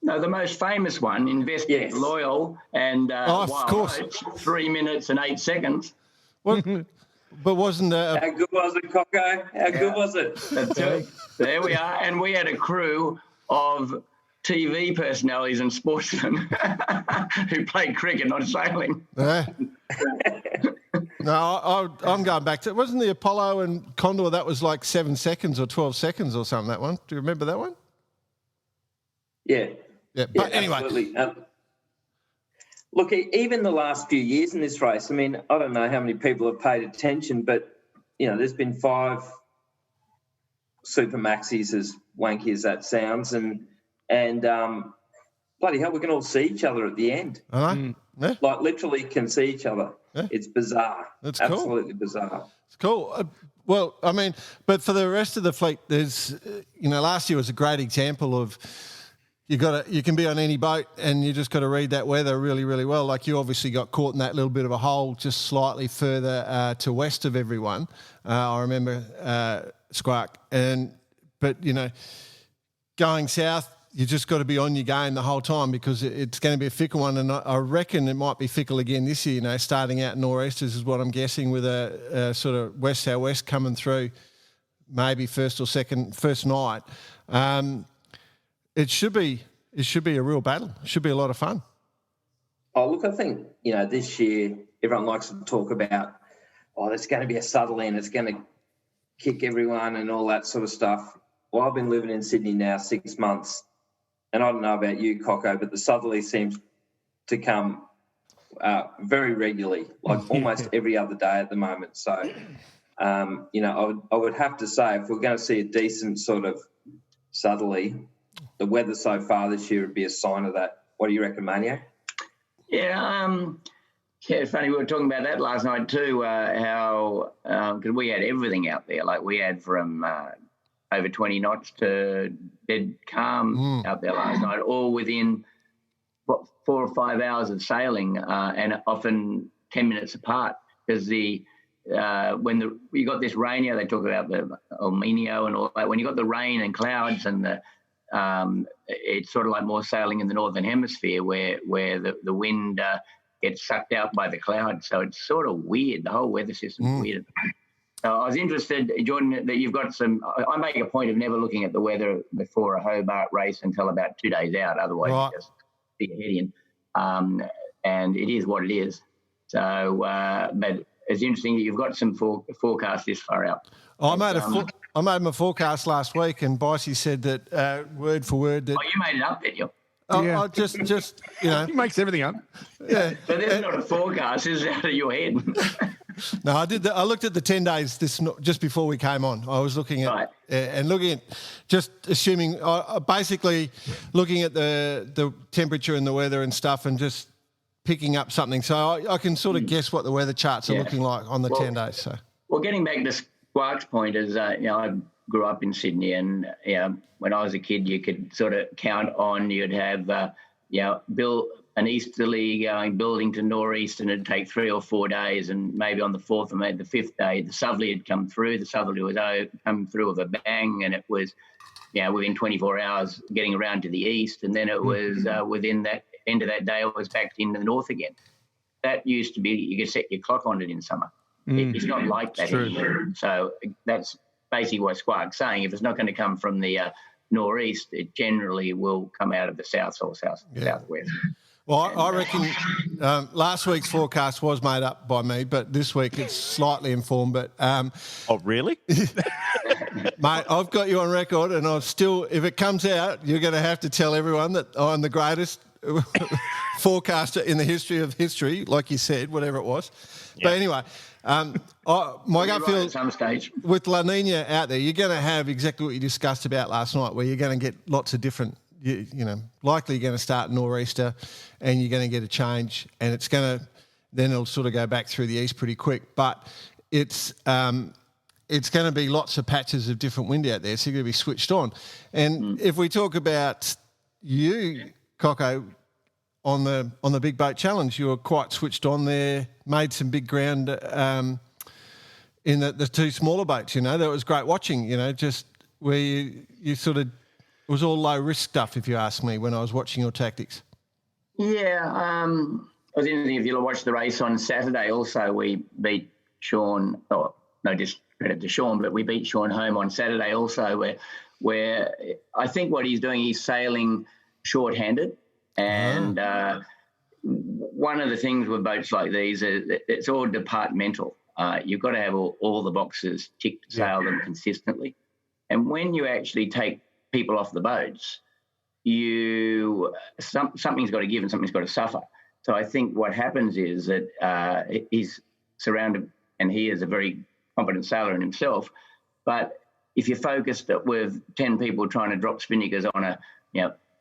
No, the most famous one, Investment Loyal and of course. Oats, 3 minutes and 8 seconds. Well, but wasn't How good was it, Cocko? How good was it? That's it. There we are. And we had a crew of TV personalities and sportsmen who played cricket, not sailing. Yeah. No, I'm going back to, wasn't the Apollo and Condor, that was like 7 seconds or 12 seconds or something, that one? Do you remember that one? Yeah. But anyway. Absolutely. Look, even the last few years in this race, I mean, I don't know how many people have paid attention, but there's been 5 super maxis, as wanky as that sounds, and bloody hell, we can all see each other at the end. Yeah. Like literally can see each other. Yeah. It's bizarre. That's absolutely bizarre. It's cool. Well, I mean, but for the rest of the fleet, there's, last year was a great example of you can be on any boat and you just got to read that weather really, really well. Like you obviously got caught in that little bit of a hole just slightly further to west of everyone. I remember Squark, but going south, you just got to be on your game the whole time because it's going to be a fickle one, and I reckon it might be fickle again this year. Starting out nor'easters is what I'm guessing, with a sort of west southwest coming through, maybe first night. It should be a real battle. It should be a lot of fun. Oh, look, I think this year everyone likes to talk about, there's going to be a southerly and it's going to kick everyone and all that sort of stuff. Well, I've been living in Sydney now 6 months. And I don't know about you, Cocko, but the southerly seems to come very regularly, like almost every other day at the moment. So, I would have to say if we're going to see a decent sort of southerly, the weather so far this year would be a sign of that. What do you reckon, Mania? Yeah, it's funny. We were talking about that last night too, how because we had everything out there. Like we had from over 20 knots to dead calm out there last night, all within 4 or 5 hours of sailing, and often 10 minutes apart. Because when you got this rain, they talk about the El Nino and all that. When you got the rain and clouds, and it's sort of like more sailing in the northern hemisphere, where the wind gets sucked out by the clouds. So it's sort of weird. The whole weather system's weird. So I was interested, Jordan, that you've got some. I make a point of never looking at the weather before a Hobart race until about 2 days out. Otherwise, you just see your head in. And it is what it is. So, but it's interesting that you've got some forecasts this far out. I made my forecast last week, and Bicey said that word for word that. Oh, you made it up, did you? Yeah. I just He makes everything up. Yeah. But there's not a forecast. It's out of your head. No, I did. I looked at the 10 days just before we came on. I was looking at just assuming, basically looking at the temperature and the weather and stuff, and just picking up something. So I can sort of guess what the weather charts are looking like on the 10 days. So. Well, getting back to Squark's point is, I grew up in Sydney, and when I was a kid, you could sort of count on. You'd have an easterly building to nor'east, and it'd take 3 or 4 days, and maybe on the 4th or maybe the 5th day, the southerly had come through. The southerly was come through with a bang, and it was, within 24 hours getting around to the east, and then it was within that end of that day, it was back into the north again. That used to be, you could set your clock on it in summer. It's not like that anymore. So that's basically what Squark's saying. If it's not going to come from the nor'east, it generally will come out of the south or southwest. Well, I reckon last week's forecast was made up by me, but this week it's slightly informed. But oh, really? Mate, I've got you on record, and I've still, if it comes out, you're going to have to tell everyone that I'm the greatest forecaster in the history of history, like you said, whatever it was. Yep. But anyway, my gut feel at some stage with La Nina out there, you're going to have exactly what you discussed about last night, where you're going to get lots of different. Likely you're going to start nor'easter, and you're going to get a change, and then it'll sort of go back through the east pretty quick. But it's going to be lots of patches of different wind out there, so you're going to be switched on. And if we talk about you, Cocko, on the Big Boat Challenge, you were quite switched on there, made some big ground in the 2 smaller boats. That was great watching. Just where you sort of. It was all low-risk stuff, if you ask me, when I was watching your tactics. Yeah. I was interesting. If you watched the race on Saturday also, we beat Sean. Oh, no discredit to Sean, but we beat Sean home on Saturday also, where I think what he's doing, he's sailing short-handed. And one of the things with boats like these is it's all departmental. You've got to have all the boxes ticked to sail them consistently. And when you actually take people off the boats, something's got to give and something's got to suffer. So I think what happens is that he's surrounded, and he is a very competent sailor in himself. But if you're focused with 10 people trying to drop spinnakers on a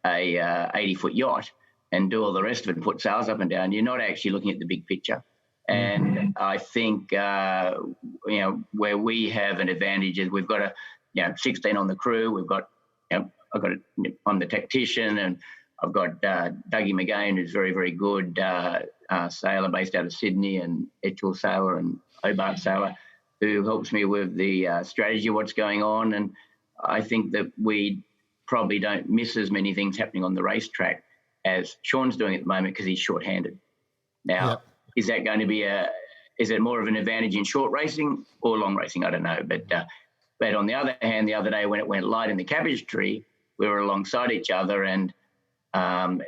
80-foot yacht and do all the rest of it and put sails up and down, you're not actually looking at the big picture. And I think, where we have an advantage is we've got 16 on the crew. We've got, I'm the tactician, and I've got Dougie McGain, who's very, very good sailor based out of Sydney, and Etchell sailor and Hobart sailor, who helps me with the strategy of what's going on. And I think that we probably don't miss as many things happening on the racetrack as Sean's doing at the moment because he's short-handed. Now, is that going to be is it more of an advantage in short racing or long racing? I don't know. But on the other hand, the other day when it went light in the cabbage tree, we were alongside each other, and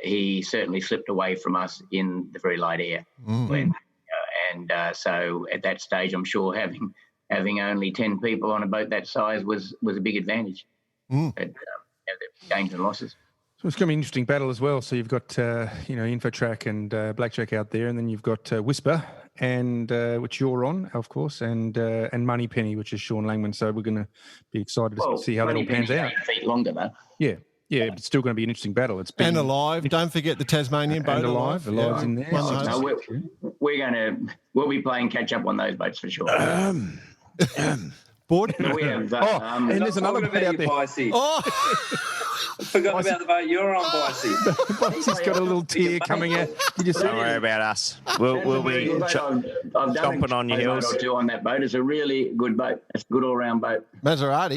he certainly slipped away from us in the very light air. So at that stage, I'm sure having only 10 people on a boat that size was a big advantage. But, the gains and losses. So it's going to be an interesting battle as well. So you've got, Infotrack and Blackjack out there, and then you've got Whisper, and which you're on, of course, and Moneypenny, which is Sean Langman. So we're going to be excited to see how that all pans out. 8 feet longer, though. Yeah, but it's still going to be an interesting battle. It's been, and Alive. Don't forget the Tasmanian boat. And Alive's in there. We'll be playing catch up on those boats for sure. Board? We have, and there's another boat out there. Forgot about the boat you're on, Bicey. Bicey's got a little tear coming out. Don't worry about us. We'll be stomping on your heels. I've done on that boat. It's a really good boat. It's a good all-round boat. Maserati.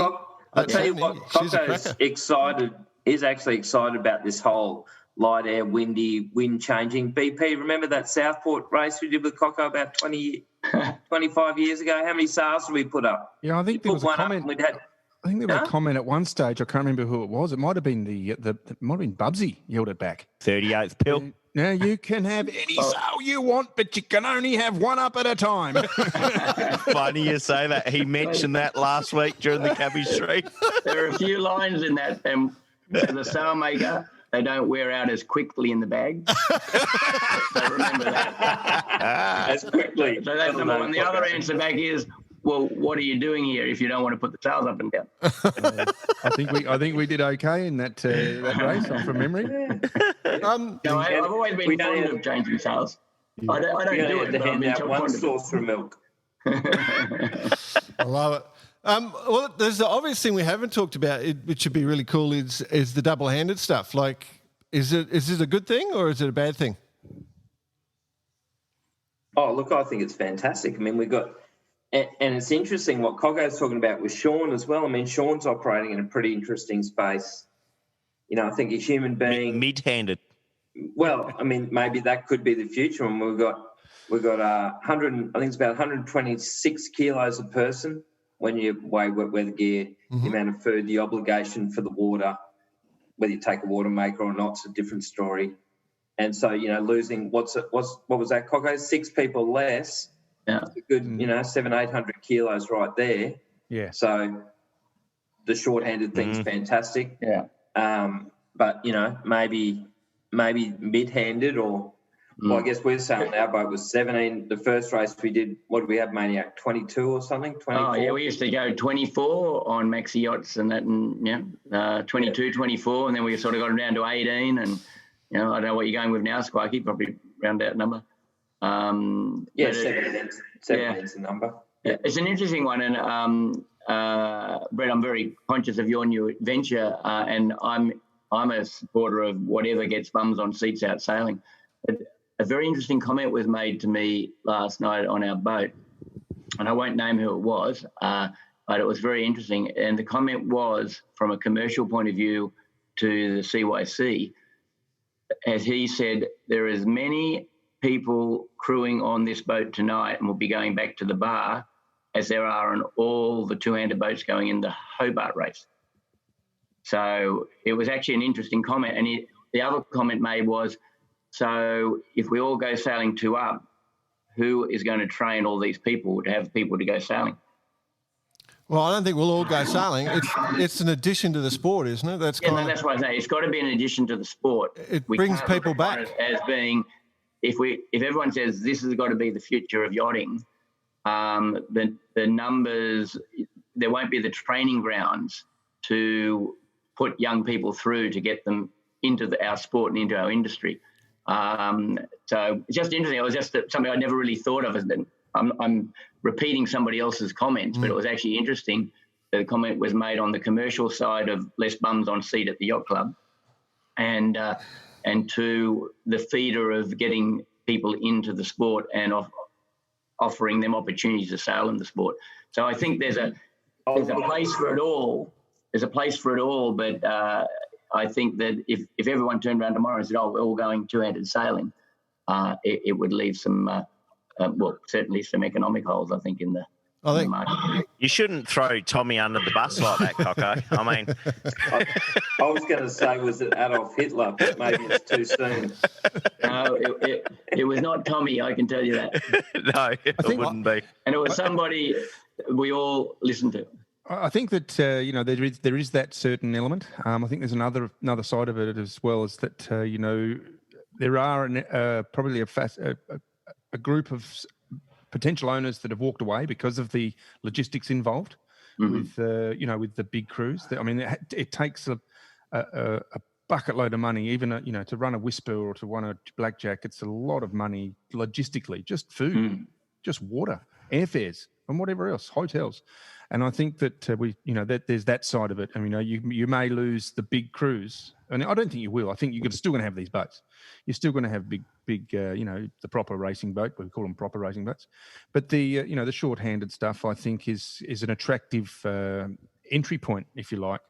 I'll tell you what, Cocko's excited. Is actually excited about this whole light air, windy, wind changing. BP, remember that Southport race we did with Cocko about 25 years ago? How many sails did we put up? Yeah, I think there was a comment. I think there was a comment at one stage. I can't remember who it was. It might have been Bubsy yelled it back. 38th pill. Now you can have any sail you want, but you can only have one up at a time. Funny you say that. He mentioned that last week during the cabbage tree. There are a few lines in that. As a sailmaker, they don't wear out as quickly in the bag. So remember that. As quickly. So that's number one. The other answer back is, well, what are you doing here if you don't want to put the sails up and down? I think we did okay in that race, from memory. I've always been fond of changing sails. I don't do it. To hand out one saucer of milk. I love it. Well, there's the obvious thing we haven't talked about, which should be really cool, is the double-handed stuff. Like, is it a good thing or is it a bad thing? Oh, look, I think it's fantastic. I mean, we got, and it's interesting what Cocko's talking about with Sean as well. I mean, Sean's operating in a pretty interesting space. I think a human being mid-handed. Well, I mean, maybe that could be the future. And we've got 100. I think it's about 126 kilos a person. When you weigh weather gear, the amount of food, the obligation for the water, whether you take a water maker or not, it's a different story. And so, losing what was that, Cocko? 6 people less. Yeah. It's a good, 700-800 kilos right there. Yeah. So the short-handed thing's fantastic. Yeah. But maybe mid-handed or. Well, I guess we're saying our boat was 17. The first race we did, what did we have, Maniac? 22 or something? 24? Oh, yeah, we used to go 24 on maxi yachts and that, and 22, 24, and then we sort of got them down to 18. And, I don't know what you're going with now, Squarky, probably round that number. 17 is the number. Yeah. It's an interesting one. And, Brett, I'm very conscious of your new venture, and I'm a supporter of whatever gets bums on seats out sailing. But a very interesting comment was made to me last night on our boat, and I won't name who it was, but it was very interesting. And the comment was, from a commercial point of view to the CYC, as he said, there is many people crewing on this boat tonight and will be going back to the bar as there are on all the two-handed boats going in the Hobart race. So it was actually an interesting comment. And the other comment made was, so if we all go sailing 2 up, who is going to train all these people to have people to go sailing? Well, I don't think we'll all go sailing. It's an addition to the sport, isn't it? That's what I say. It's got to be an addition to the sport. It brings people back. As being, if everyone says this has got to be the future of yachting, the numbers, there won't be the training grounds to put young people through to get them into our sport and into our industry. So it's just interesting. It was just something I never really thought of. I'm repeating somebody else's comments, but it was actually interesting. The comment was made on the commercial side of less bums on seat at the yacht club, and to the feeder of getting people into the sport and offering them opportunities to sail in the sport. So I think there's a place for it all. There's a place for it all, but I think that if everyone turned around tomorrow and said, "Oh, we're all going two-handed sailing," it would leave some, certainly some economic holes, I think, in the market. You shouldn't throw Tommy under the bus like that, Cocko. I mean, I was going to say, was it Adolf Hitler? But maybe it's too soon. No, it was not Tommy, I can tell you that. No, it wouldn't be. And it was somebody we all listened to. I think that there is that certain element. I think there's another side of it as well, is that there are probably a group of potential owners that have walked away because of the logistics involved with the big cruise. I mean, it takes a bucket load of money, even to run a Whisper or to run a Blackjack. It's a lot of money logistically, just food, just water, airfares, and whatever else, hotels. And I think that that there's that side of it. I mean, you may lose the big cruise, and I don't think you will. I think you're still going to have these boats. You're still going to have big, the proper racing boat. We call them proper racing boats. But the the short-handed stuff, I think, is an attractive entry point, if you like,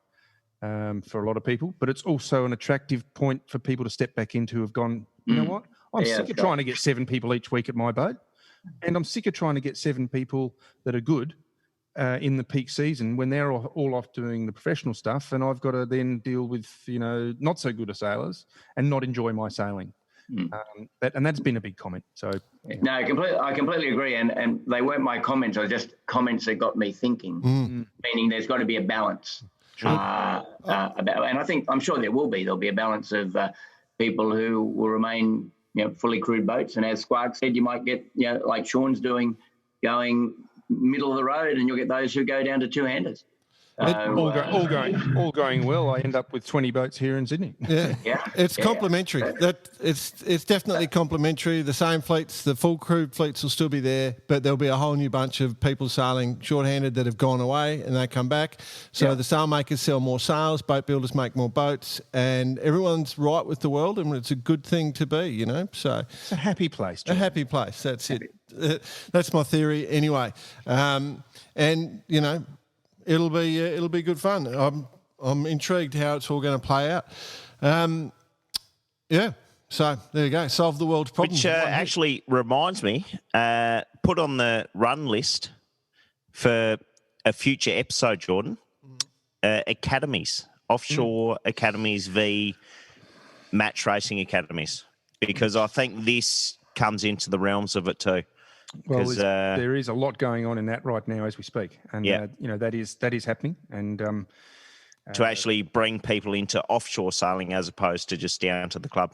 for a lot of people. But it's also an attractive point for people to step back into who have gone, you know what? I'm sick of trying to get 7 people each week at my boat, and I'm sick of trying to get 7 people that are good in the peak season when they're all off doing the professional stuff, and I've got to then deal with not so good sailors and not enjoy my sailing. And that's been a big comment. So no, I completely agree, and they weren't my comments. They were just comments that got me thinking. Meaning, there's got to be a balance. And I'm sure there'll be a balance of people who will remain fully crewed boats, and as Squark said, you might get like Sean's doing, going middle of the road, and you'll get those who go down to two-handers. All going well. I end up with 20 boats here in Sydney. Yeah. It's complementary. It's definitely complementary. The same fleets, the full crewed fleets will still be there, but there'll be a whole new bunch of people sailing short-handed that have gone away and they come back. So the sailmakers sell more sails, boat builders make more boats, and everyone's right with the world, and it's a good thing to be, So it's a happy place, John. A happy place. That's it. That's my theory anyway. It'll be good fun. I'm intrigued how it's all going to play out. So there you go. Solve the world's problems. Which actually reminds me, put on the run list for a future episode, Jordan, academies, offshore academies v match racing academies, because I think this comes into the realms of it too. Well, there is a lot going on in that right now as we speak, and that is happening. And to actually bring people into offshore sailing as opposed to just down to the club.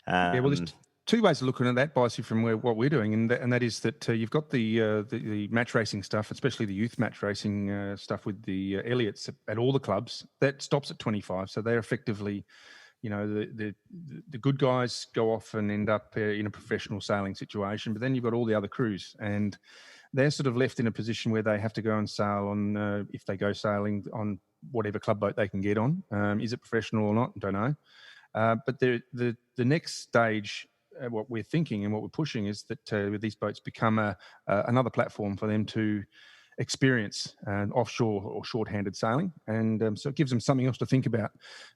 There's 2 ways of looking at that, Bicey, from what we're doing, and that is that you've got the match racing stuff, especially the youth match racing stuff with the Elliots at all the clubs. That stops at 25, so they're effectively. The good guys go off and end up in a professional sailing situation, but then you've got all the other crews, and they're sort of left in a position where they have to go and sail on, if they go sailing on whatever club boat they can get on. Is it professional or not? Don't know. But the next stage, what we're thinking and what we're pushing is that these boats become another platform for them to experience offshore or short-handed sailing, and so it gives them something else to think about.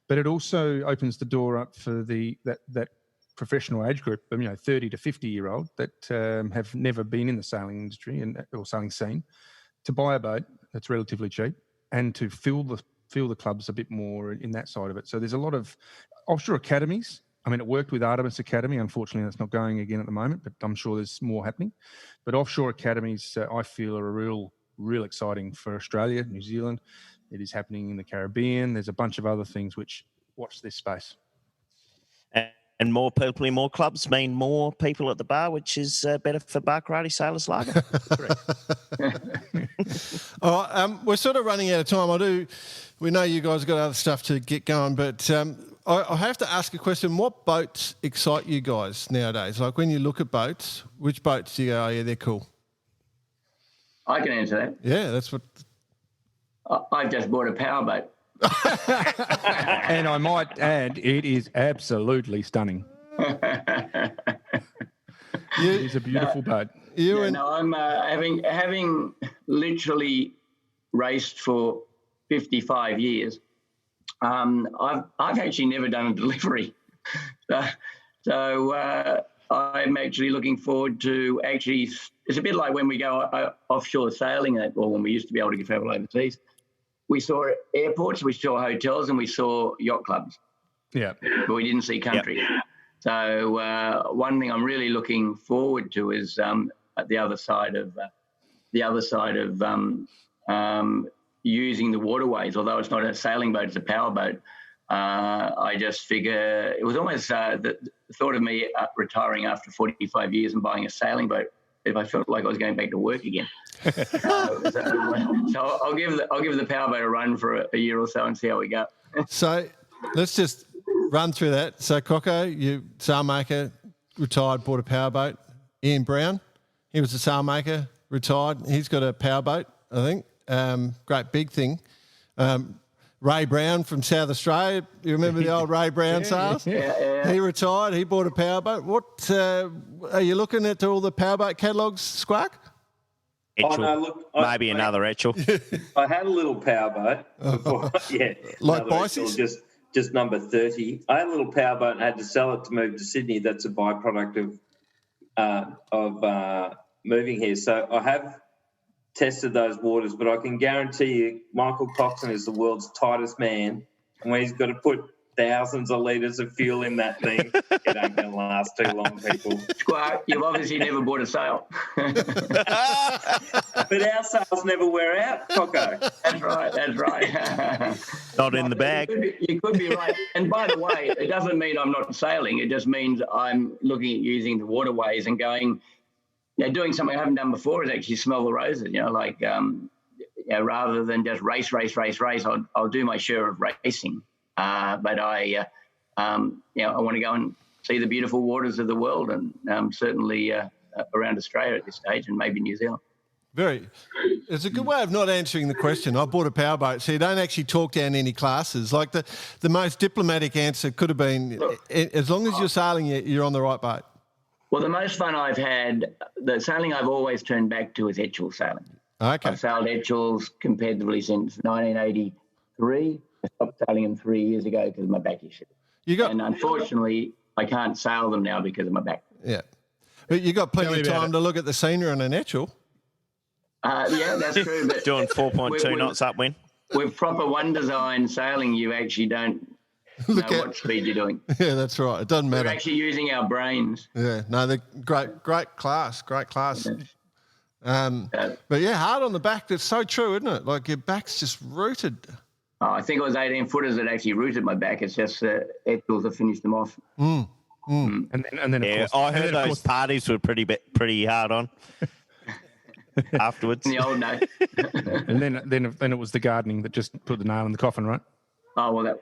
But it also opens the door up for that professional age group, 30 to 50-year-old that have never been in the sailing industry or sailing scene, to buy a boat that's relatively cheap and to fill the clubs a bit more in that side of it. So there's a lot of offshore academies. I mean, it worked with Artemis Academy. Unfortunately, that's not going again at the moment, but I'm sure there's more happening. But offshore academies, I feel, are a real exciting for Australia, New Zealand. It is happening in the Caribbean. There's a bunch of other things which watch this space. And more people in more clubs mean more people at the bar, which is better for Bar Karate Sailors Lager. All right, we're sort of running out of time. We know you guys have got other stuff to get going, but I have to ask a question. What boats excite you guys nowadays? Like when you look at boats, which boats do you go, oh, yeah, they're cool? I can answer that. Yeah, that's what... I've just bought a powerboat. And I might add, it is absolutely stunning. It is a beautiful boat. I'm having literally raced for 55 years. I've actually never done a delivery, so I'm actually looking forward to actually. It's a bit like when we go offshore sailing, or when we used to be able to travel overseas. We saw airports, we saw hotels, and we saw yacht clubs. Yeah, but we didn't see country. Yep. So one thing I'm really looking forward to is at the other side of using the waterways. Although it's not a sailing boat, it's a power boat. I just figure it was almost the thought of me retiring after 45 years and buying a sailing boat. If I felt like I was going back to work again, so I'll give the powerboat a run for a year or so and see how we go. So let's just run through that. So Cocko, you sailmaker, retired, bought a powerboat. Ian Brown, he was a sailmaker, retired. He's got a powerboat, I think. Great big thing. Ray Brown from South Australia. You remember the old Ray Brown sails? Yeah. He retired. He bought a powerboat. What are you looking at all the powerboat catalogues, Squark? Oh, no, look, maybe another Etchell. I had a little powerboat before. Like bicycles? Just number 30. I had a little powerboat and had to sell it to move to Sydney. That's a byproduct of moving here. So I have tested those waters, but I can guarantee you Michael Coxon is the world's tightest man, and when he's got to put thousands of litres of fuel in that thing, it ain't going to last too long, people. Squark, you've obviously never bought a sail. But our sails never wear out, Cocko. That's right. Not in the bag. You could be right. And by the way, it doesn't mean I'm not sailing. It just means I'm looking at using the waterways and going, doing something I haven't done before is actually smell the roses, rather than just race. I'll do my share of racing. But I want to go and see the beautiful waters of the world, and certainly around Australia at this stage, and maybe New Zealand. It's a good way of not answering the question. I bought a powerboat, so you don't actually talk down any classes. Like the most diplomatic answer could have been, as long as you're sailing, you're on the right boat. Well, the most fun I've had, the sailing I've always turned back to is Etchell sailing. Okay. I've sailed Etchells competitively since 1983. I stopped sailing them 3 years ago because of my back issue. And unfortunately, I can't sail them now because of my back. Yeah. But you got plenty of time to look at the scenery on an Etchell. Yeah, that's true. But doing 4.2 knots upwind. With proper one design sailing, you actually don't know what speed you're doing. Yeah, that's right. It doesn't matter. We're actually using our brains. Yeah, no, they're great class. But yeah, hard on the back. That's so true, isn't it? Like your back's just rooted. Oh, I think it was 18 footers that actually rooted my back. It's just Etchells that finished them off. And then of course, I heard those parties were pretty hard on afterwards. In the old days. And then it was the gardening that just put the nail in the coffin, right? Oh well, that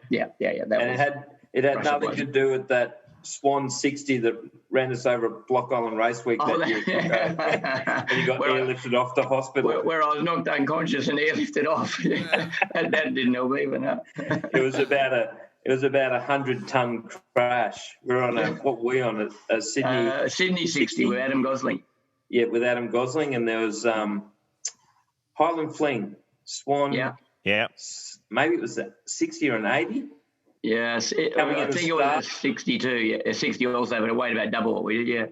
it had nothing to do with that Swan 60 that ran us over at Block Island Race Week that year. And you got airlifted off to hospital. Where I was knocked unconscious and airlifted off. that didn't help even. It was about a 100-ton crash. We're on a Sydney Sydney 60 with Adam Gosling. Yeah, with Adam Gosling, and there was Highland Fling, Swan. Yeah. Maybe it was a 60 or an 80. Yes, I think it was a 62. Yeah, a 60 also, but it weighed about double what we did. Yeah.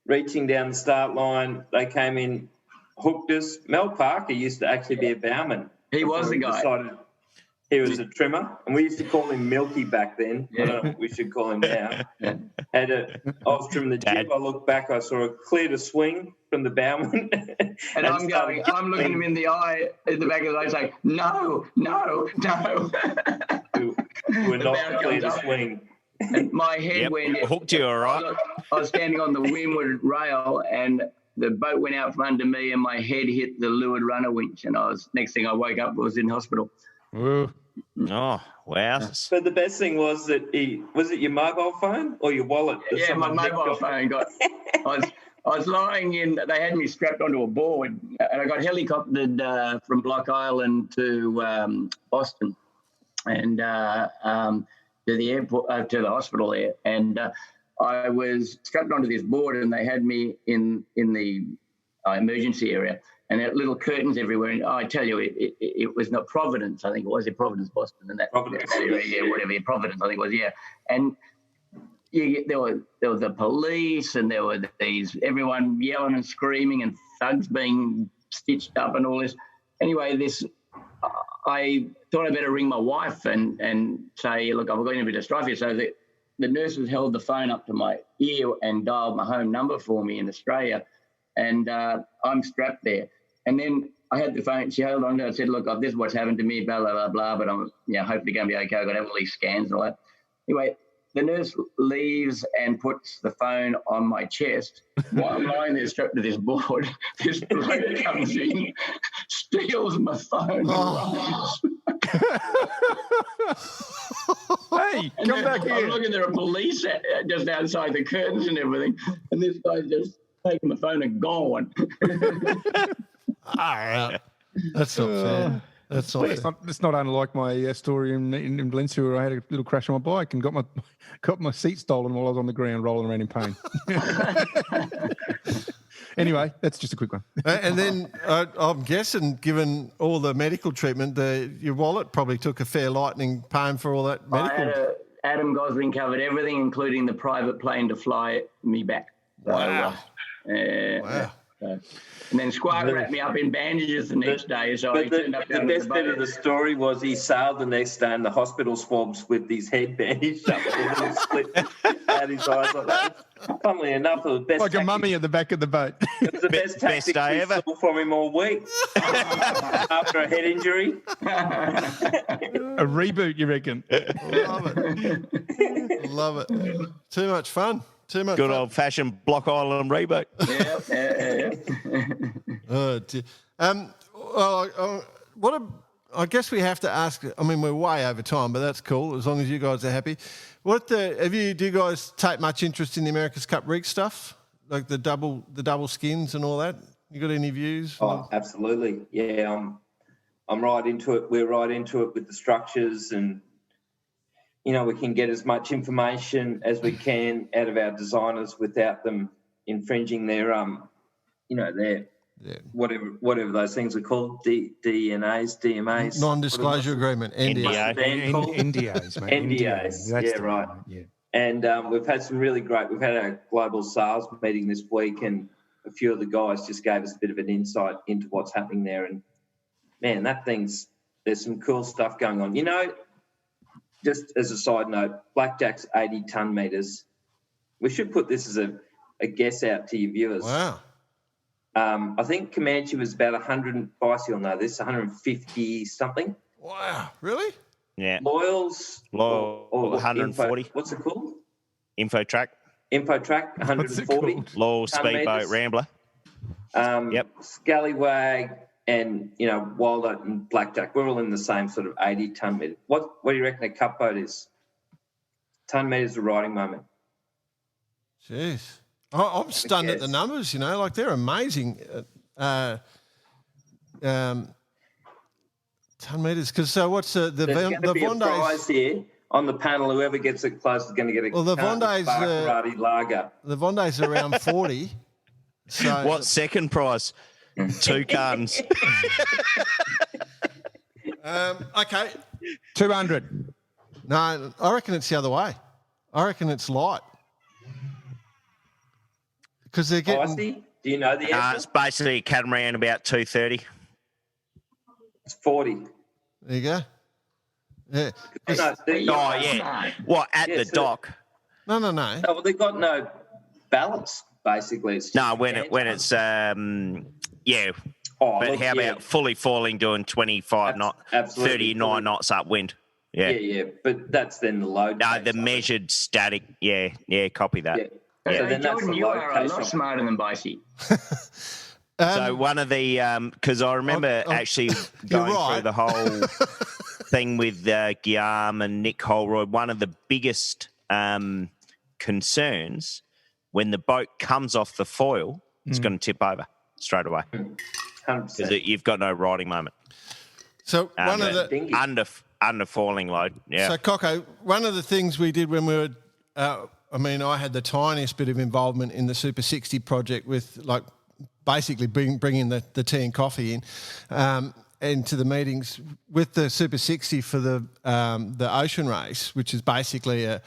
Reaching down the start line, they came in, hooked us. Mel Parker used to actually be a bowman. He was the guy. Decided he was a trimmer, and we used to call him Milky back then. Yeah. I don't know what we should call him now. I was trimming the jib. I looked back, I saw a clear to swing from the bowman. And I'm looking him in the eye, in the back of the eye, saying, no. We're not clear to swing. and my head went. Hooked you, all right. I was standing on the windward rail, and the boat went out from under me, and my head hit the leeward runner winch, and next thing I woke up, I was in hospital. Oh, wow. But the best thing was that was it your mobile phone or your wallet? Yeah, my mobile phone got. I was lying in. They had me strapped onto a board, and I got helicoptered from Block Island to Boston, and to the airport, to the hospital there, and I was strapped onto this board, and they had me in the emergency area, and there were little curtains everywhere. And I tell you, it was not Providence. I think it was in Providence, Boston, and that area, yeah, whatever, Providence, I think it was, yeah, and. There was the police, and there were everyone yelling and screaming, and thugs being stitched up and all this. Anyway, I thought I'd better ring my wife and say, look, I'm going to be strife here. So the nurses held the phone up to my ear and dialed my home number for me in Australia, and I'm strapped there. And then I had the phone. She held on to it and said, look, this is what's happened to me, blah, blah, blah, blah, but I'm hopefully going to be okay. I've got to have all these scans and all that. Anyway, the nurse leaves and puts the phone on my chest. While I'm lying there strapped to this board, this bloke comes in, steals my phone. Hey, come back here. I'm looking, there are police just outside the curtains and everything, and this guy's just taking my phone and gone. That's not fair. That's not fair. It's not unlike my story in Valencia, where I had a little crash on my bike and got my seat stolen while I was on the ground rolling around in pain. Anyway, that's just a quick one. And then I'm guessing, given all the medical treatment, your wallet probably took a fair lightning paying for all that medical. Adam Gosling covered everything, including the private plane to fly me back. Wow. Wow. And then Squark wrapped me up in bandages the next day. So I turned up down the best bit of the story was he sailed the next day and the hospital swabs with his head bandaged up and split out his eyes like that. Funnily enough, it was best like a mummy at the back of the boat. It was the best tactic day we ever. saw from him all week after a head injury. A reboot, you reckon? Love it. Love it. Too much fun. Too much Good fun. old-fashioned Block Island reboot. Yeah. Oh, dear. I guess we have to ask. I mean, we're way over time, but that's cool as long as you guys are happy. Do you guys take much interest in the America's Cup rig stuff, like the double skins and all that? You got any views? Oh, absolutely. Yeah, I'm right into it. We're right into it with the structures, and we can get as much information as we can out of our designers without them infringing their whatever those things are called, DMAs. Non-disclosure agreement, NDA. NDAs, mate. NDAs, yeah, right. Yeah. And we've had we've had a global sales meeting this week, and a few of the guys just gave us a bit of an insight into what's happening there. And, man, there's some cool stuff going on. Just as a side note, Blackjack's 80 ton meters. We should put this as a guess out to your viewers. Wow. I think Comanche was about 100, Bicey will know this, 150 something. Wow, really? Yeah. Loyal, 140. What's it called? Infotrack, 140. Loyal Speedboat Rambler. Yep. Scallywag and, Wilder and Blackjack, we're all in the same sort of 80 ton meter. What do you reckon a cup boat is? Ton meters of riding moment. Jeez. I'm stunned at the numbers, they're amazing. Ton meters. Because what's the Vondays? A prize here on the panel. Whoever gets it close is going to get a the Vondays Karate lager. The Vondays are around 40. So What second prize? 2 cartons. Okay. 200. No, I reckon it's the other way. I reckon it's light. Because they're getting. Do you know the answer? It's basically a catamaran about 230. It's 40. There you go. Yeah. What, at the dock? No. No, well, they've got no balance, basically. It's when it's but how about fully falling doing 25 knots, 39 knots upwind? Yeah. But that's then the load. No, takes the up. measured static. Yeah, copy that. Yeah. Yeah. So then that's Jordan, the you are a location. lot smarter than Bicey. So one of the because I remember actually going right. through the whole thing with Guillaume and Nick Holroyd. One of the biggest concerns when the boat comes off the foil, it's going to tip over straight away 100%. because you've got no riding moment. So one of the Dingy. under falling load. Yeah. So, Cocko, one of the things we did when we were, I had the tiniest bit of involvement in the Super 60 project with, like, basically bringing the tea and coffee in into the meetings with the Super 60 for the ocean race, which is basically a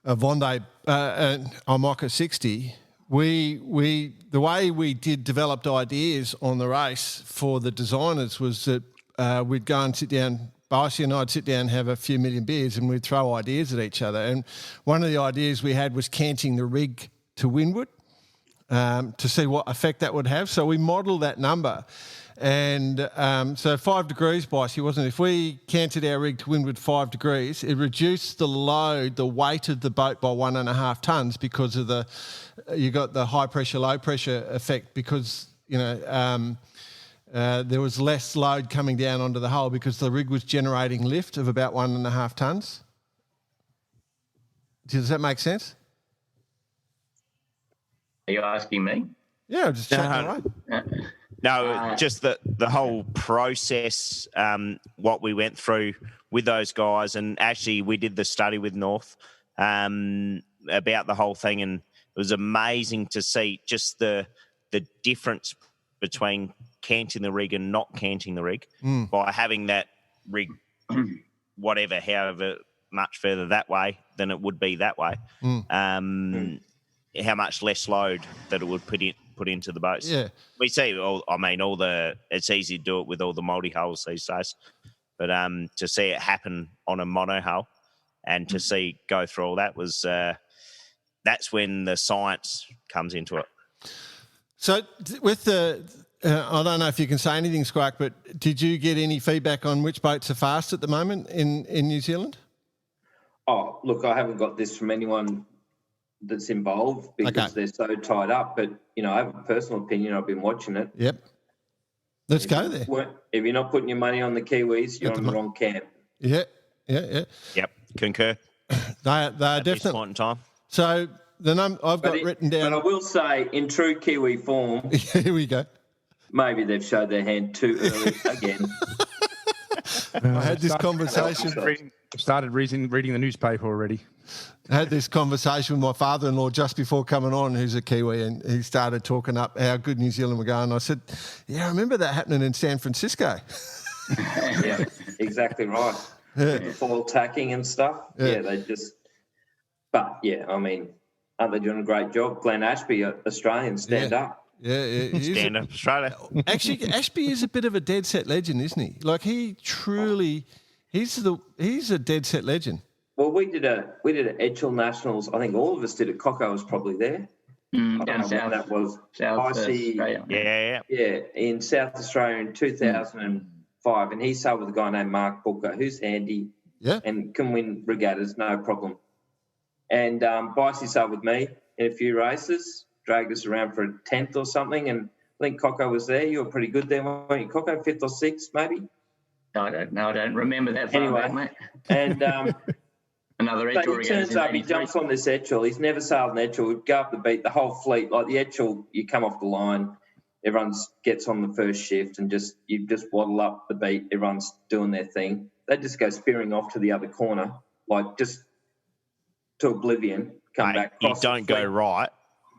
Vendée Imoca 60. The way we developed ideas on the race for the designers was that we'd go and sit down. Bicey and I'd sit down and have a few million beers and we'd throw ideas at each other. And one of the ideas we had was canting the rig to windward to see what effect that would have. So we modelled that number. And so 5 degrees, Bicey, wasn't it? If we canted our rig to windward 5 degrees, it reduced the load, the weight of the boat by 1.5 tonnes because of you got the high pressure, low pressure effect because, there was less load coming down onto the hull because the rig was generating lift of about 1.5 tonnes. Does that make sense? Are you asking me? Yeah, I'm just chatting away. No, just the whole process, what we went through with those guys, and actually we did the study with North about the whole thing, and it was amazing to see just the difference between canting the rig and not canting the rig by having that rig, however much further that way than it would be that way. How much less load that it would put into the boats. Yeah. We see it's easy to do it with all the multi-hulls these days, but to see it happen on a mono hull and to see go through all that was, that's when the science comes into it. So with I don't know if you can say anything, Squark, but did you get any feedback on which boats are fast at the moment in New Zealand? Oh, look, I haven't got this from anyone that's involved because they're so tied up. But, I have a personal opinion. I've been watching it. Yep. Let's go there. If you're not putting your money on the Kiwis, you're on the wrong camp. Yeah. Yep, concur. They are At this definitely. point in time. So I've got written down. But I will say, in true Kiwi form, here we go. maybe they've showed their hand too early again. I had this conversation. Started reading the newspaper already. I had this conversation with my father-in-law just before coming on, who's a Kiwi, and he started talking up how good New Zealand were going. I said, yeah, I remember that happening in San Francisco. Yeah, exactly right. Yeah. The foil tacking and stuff. Yeah, they just... But, yeah, I mean, aren't they doing a great job? Glenn Ashby, Australian, stand up. Yeah. Stand up Australia. Actually, Ashby is a bit of a dead set legend, isn't he? Like he truly, he's a dead set legend. Well, we did a Edgell Nationals. I think all of us did it. Cocko was probably there. I don't know when that was. South Icy, Australia. Yeah. in South Australia in 2005, and he sailed with a guy named Mark Booker, who's handy and can win regattas, no problem. And Bicey sailed with me in a few races, dragged us around for a 10th or something, and I think Cocko was there. You were pretty good there, weren't you, Cocko? 5th or 6th, maybe? I don't remember that far back, mate. And another so Edgell he turns up, he jumps on this Edgell. He's never sailed an Edgell. He'd go up the beat, the whole fleet, like the Edgell, you come off the line, everyone gets on the first shift and you just waddle up the beat, everyone's doing their thing. They just go spearing off to the other corner, like just to oblivion, come back. You don't go right.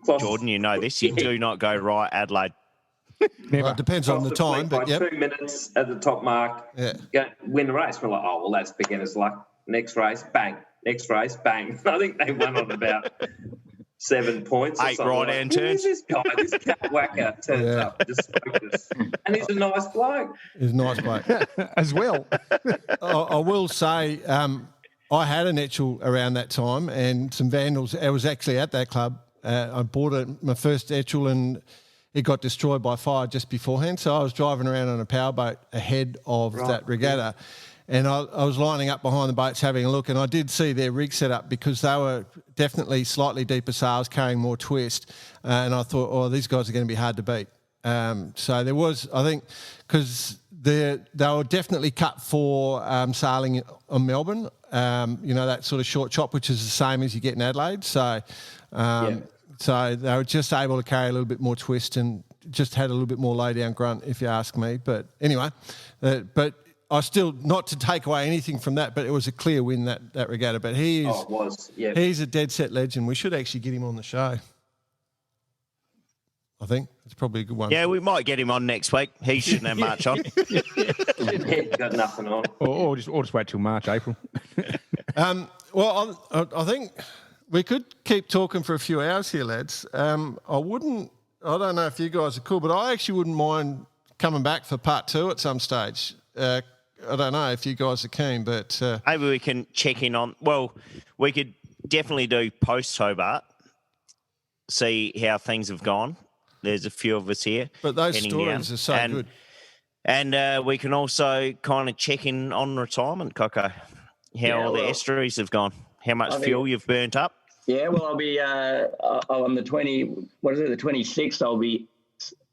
Jordan, you know this. You do not go right, Adelaide. Well, it depends on the time, but by 2 minutes at the top mark, win the race. We're like, oh, well, that's beginner's luck. Next race, bang. Next race, bang. I think they won on about 7 points. 8 right-hand turns. Who's this guy? This cat whacker turns up, just focus. And he's a nice bloke. He's a nice bloke. As well. I will say I had an Edgell around that time and some Vandals. I was actually at that club. I bought my first Edgell and it got destroyed by fire just beforehand. So I was driving around on a powerboat ahead of that regatta. and I was lining up behind the boats having a look, and I did see their rig set up because they were definitely slightly deeper sails, carrying more twist, and I thought, oh, these guys are going to be hard to beat. So there was, I think, because they were definitely cut for sailing on Melbourne, that sort of short chop, which is the same as you get in Adelaide. So, so they were just able to carry a little bit more twist and just had a little bit more low down grunt, if you ask me. But anyway, but I still, not to take away anything from that, but it was a clear win, that regatta. But he is, it was, yeah. He's a dead set legend. We should actually get him on the show. I think it's probably a good one. Yeah, we might get him on next week. He shouldn't have much on. He's got nothing on. Or just wait till March, April. Well, I think we could keep talking for a few hours here, lads. I don't know if you guys are cool, but I actually wouldn't mind coming back for part 2 at some stage. I don't know if you guys are keen, but... maybe we can check in on... Well, we could definitely do post-Hobart, see how things have gone. There's a few of us here. But those stories are so good. And we can also kind of check in on retirement, Cocko, how all the estuaries have gone, how much fuel you've burnt up. Yeah, well, I'll be on the 26th, I'll be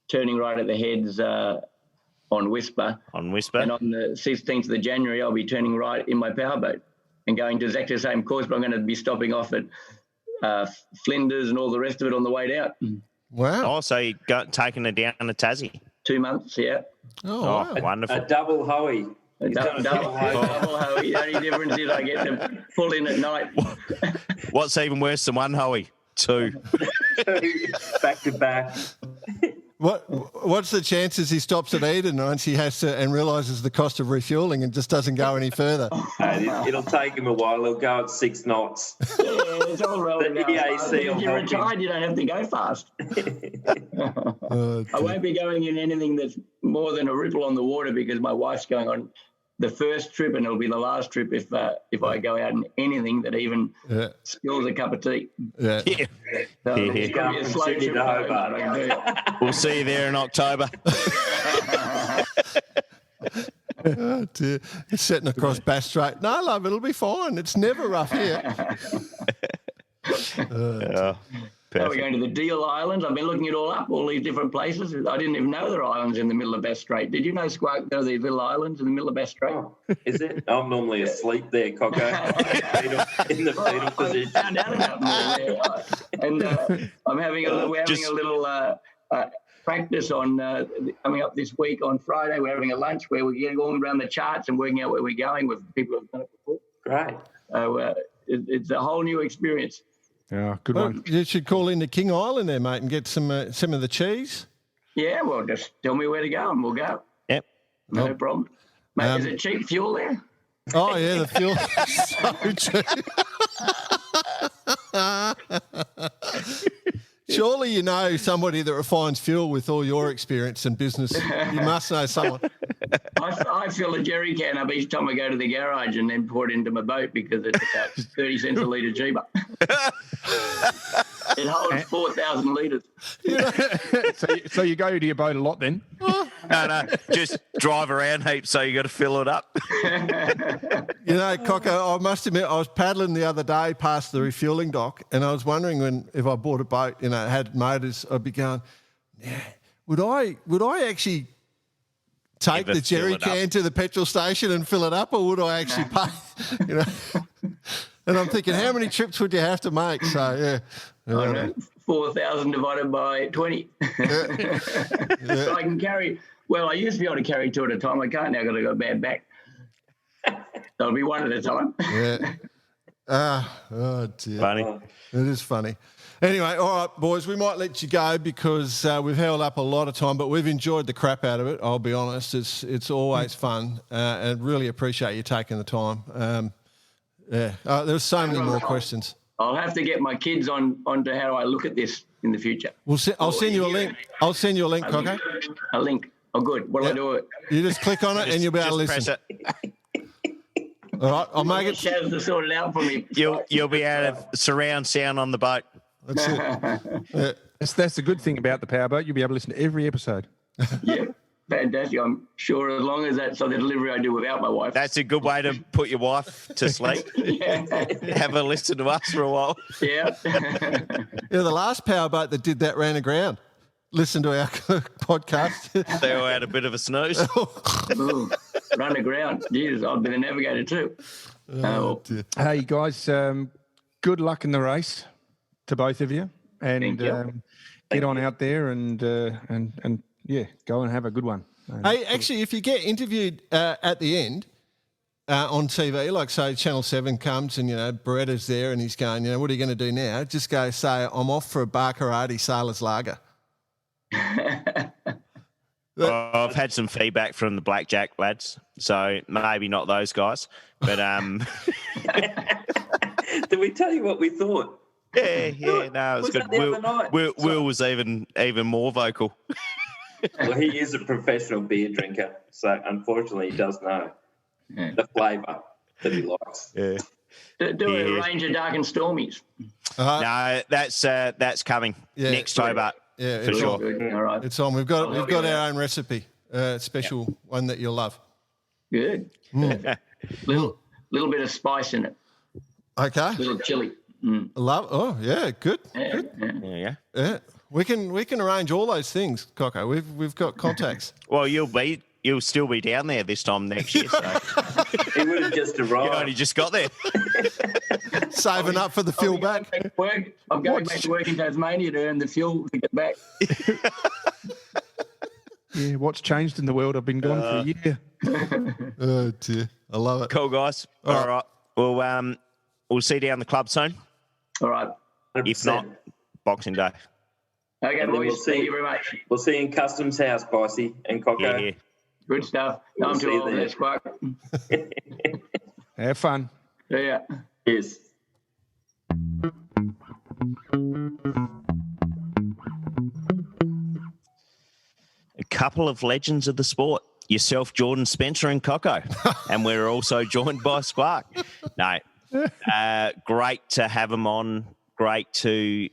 turning right at the heads on Whisper. On Whisper. And on the 16th of January, I'll be turning right in my powerboat and going to exactly the same course, but I'm going to be stopping off at Flinders and all the rest of it on the way out. Wow. Oh, so you taking it down to Tassie? 2 months, yeah. Oh, wow. Wonderful. A double hoey. Double hoey. The only difference is I get to pull in at night. What's even worse than one hoey? 2. Back to back. What's the chances he stops at Eden once he has to and realises the cost of refuelling and just doesn't go any further? It'll take him a while. He'll go at 6 knots. Yeah, it's all relevant. If you're retired, you don't have to go fast. I won't be going in anything that's more than a ripple on the water because my wife's going on the first trip, and it'll be the last trip if I go out in anything that even spills a cup of tea. Yeah. So it's going to be a slow trip to Hobart. We'll see you there in October. Oh, dear. It's setting across Bass Strait. No, love, it'll be fine. It's never rough here. We're going to the Deal Islands. I've been looking it all up, all these different places. I didn't even know there are islands in the middle of Bass Strait. Did you know, Squark, there are these little islands in the middle of Bass Strait? Oh, is it? I'm normally asleep there, Cocko. In the fetal position. I found out about that. And we're having a little practice on coming up this week on Friday. We're having a lunch where we're getting all around the charts and working out where we're going with people who've done it before. Great. So it's a whole new experience. Yeah, good one. You should call into King Island there, mate, and get some of the cheese. Yeah, well, just tell me where to go and we'll go. Yep. No problem. Mate, is it cheap fuel there? Oh, yeah, the fuel so cheap. Surely you know somebody that refines fuel with all your experience and business. You must know someone. I fill a jerry can up each time I go to the garage and then pour it into my boat because it's about 30 cents a litre cheaper. It holds 4,000 litres. So you go to your boat a lot then? No, just drive around heaps, so you got to fill it up. You know, Cocko, I must admit, I was paddling the other day past the refuelling dock, and I was wondering if I bought a boat, had motors, I'd be going, would I actually take the jerry can to the petrol station and fill it up, or would I actually pay? And I'm thinking, how many trips would you have to make? So, yeah. 4,000 divided by 20. So I can carry, well, I used to be able to carry 2 at a time. I can't now because I've got a bad back. So it'll be 1 at a time. Yeah. Oh, dear. Funny. It is funny. Anyway, all right, boys, we might let you go because we've held up a lot of time, but we've enjoyed the crap out of it, I'll be honest. It's always fun, and really appreciate you taking the time. There's so many more questions. I'll have to get my kids onto how I look at this in the future. I'll send you a link. I'll send you a link, Cocko. A link. Oh, good. What do I do? You just click on it and you'll be able to listen. All right, I'll make it. Shaz to sort it out for me. You'll be able to surround sound on the boat. That's it. That's the good thing about the powerboat. You'll be able to listen to every episode. Yeah. fantastic. I'm sure as long as that's the delivery I do without my wife. That's a good way to put your wife to sleep. Have her listen to us for a while. Yeah. Yeah, the last powerboat that did that ran aground. Listen to our podcast. They all had a bit of a snooze. Ooh, run aground. Jesus, I've been a navigator too. Hey, guys, good luck in the race to both of you. And Thank you. get on out there and yeah, go and have a good one. Hey, actually, if you get interviewed at the end on TV, like say Channel 7 comes and, Beretta's there and he's going, what are you going to do now? Just go say, I'm off for a Baccarati Sailor's Lager. I've had some feedback from the Blackjack lads, so maybe not those guys, but Did we tell you what we thought? yeah, no, it was good. Will was even more vocal. Well, he is a professional beer drinker, so unfortunately he does know the flavour that he likes. Yeah. Do a range of dark and stormies. No, that's coming next October. Yeah, for sure. Good. All right. It's on. We've got our own recipe, special one that you'll love. Good. Little bit of spice in it. Okay. Little chili. Love. Oh yeah, good. Yeah. Good. Yeah. We can arrange all those things, Cocko. We've got contacts. Well, you'll still be down there this time next year. So. He would have just arrived. You only just got there. Saving up for the fuel back. I'm going back to work in Tasmania to earn the fuel to get back. Yeah, what's changed in the world? I've been gone for a year. Oh dear, I love it. Cool, guys. All right. Well, we'll see you down the club soon. All right. 100%. If not, Boxing Day. Okay, And then boys. Thank you very much. We'll see you in Customs House, Bicey and Cocko. Yeah. Good stuff. We'll Time see to you all there. this, Squark. Have fun. Yeah. Cheers. A couple of legends of the sport. Yourself, Jordan Spencer and Cocko. And we're also joined by Squark. No. Great to have them on. Great to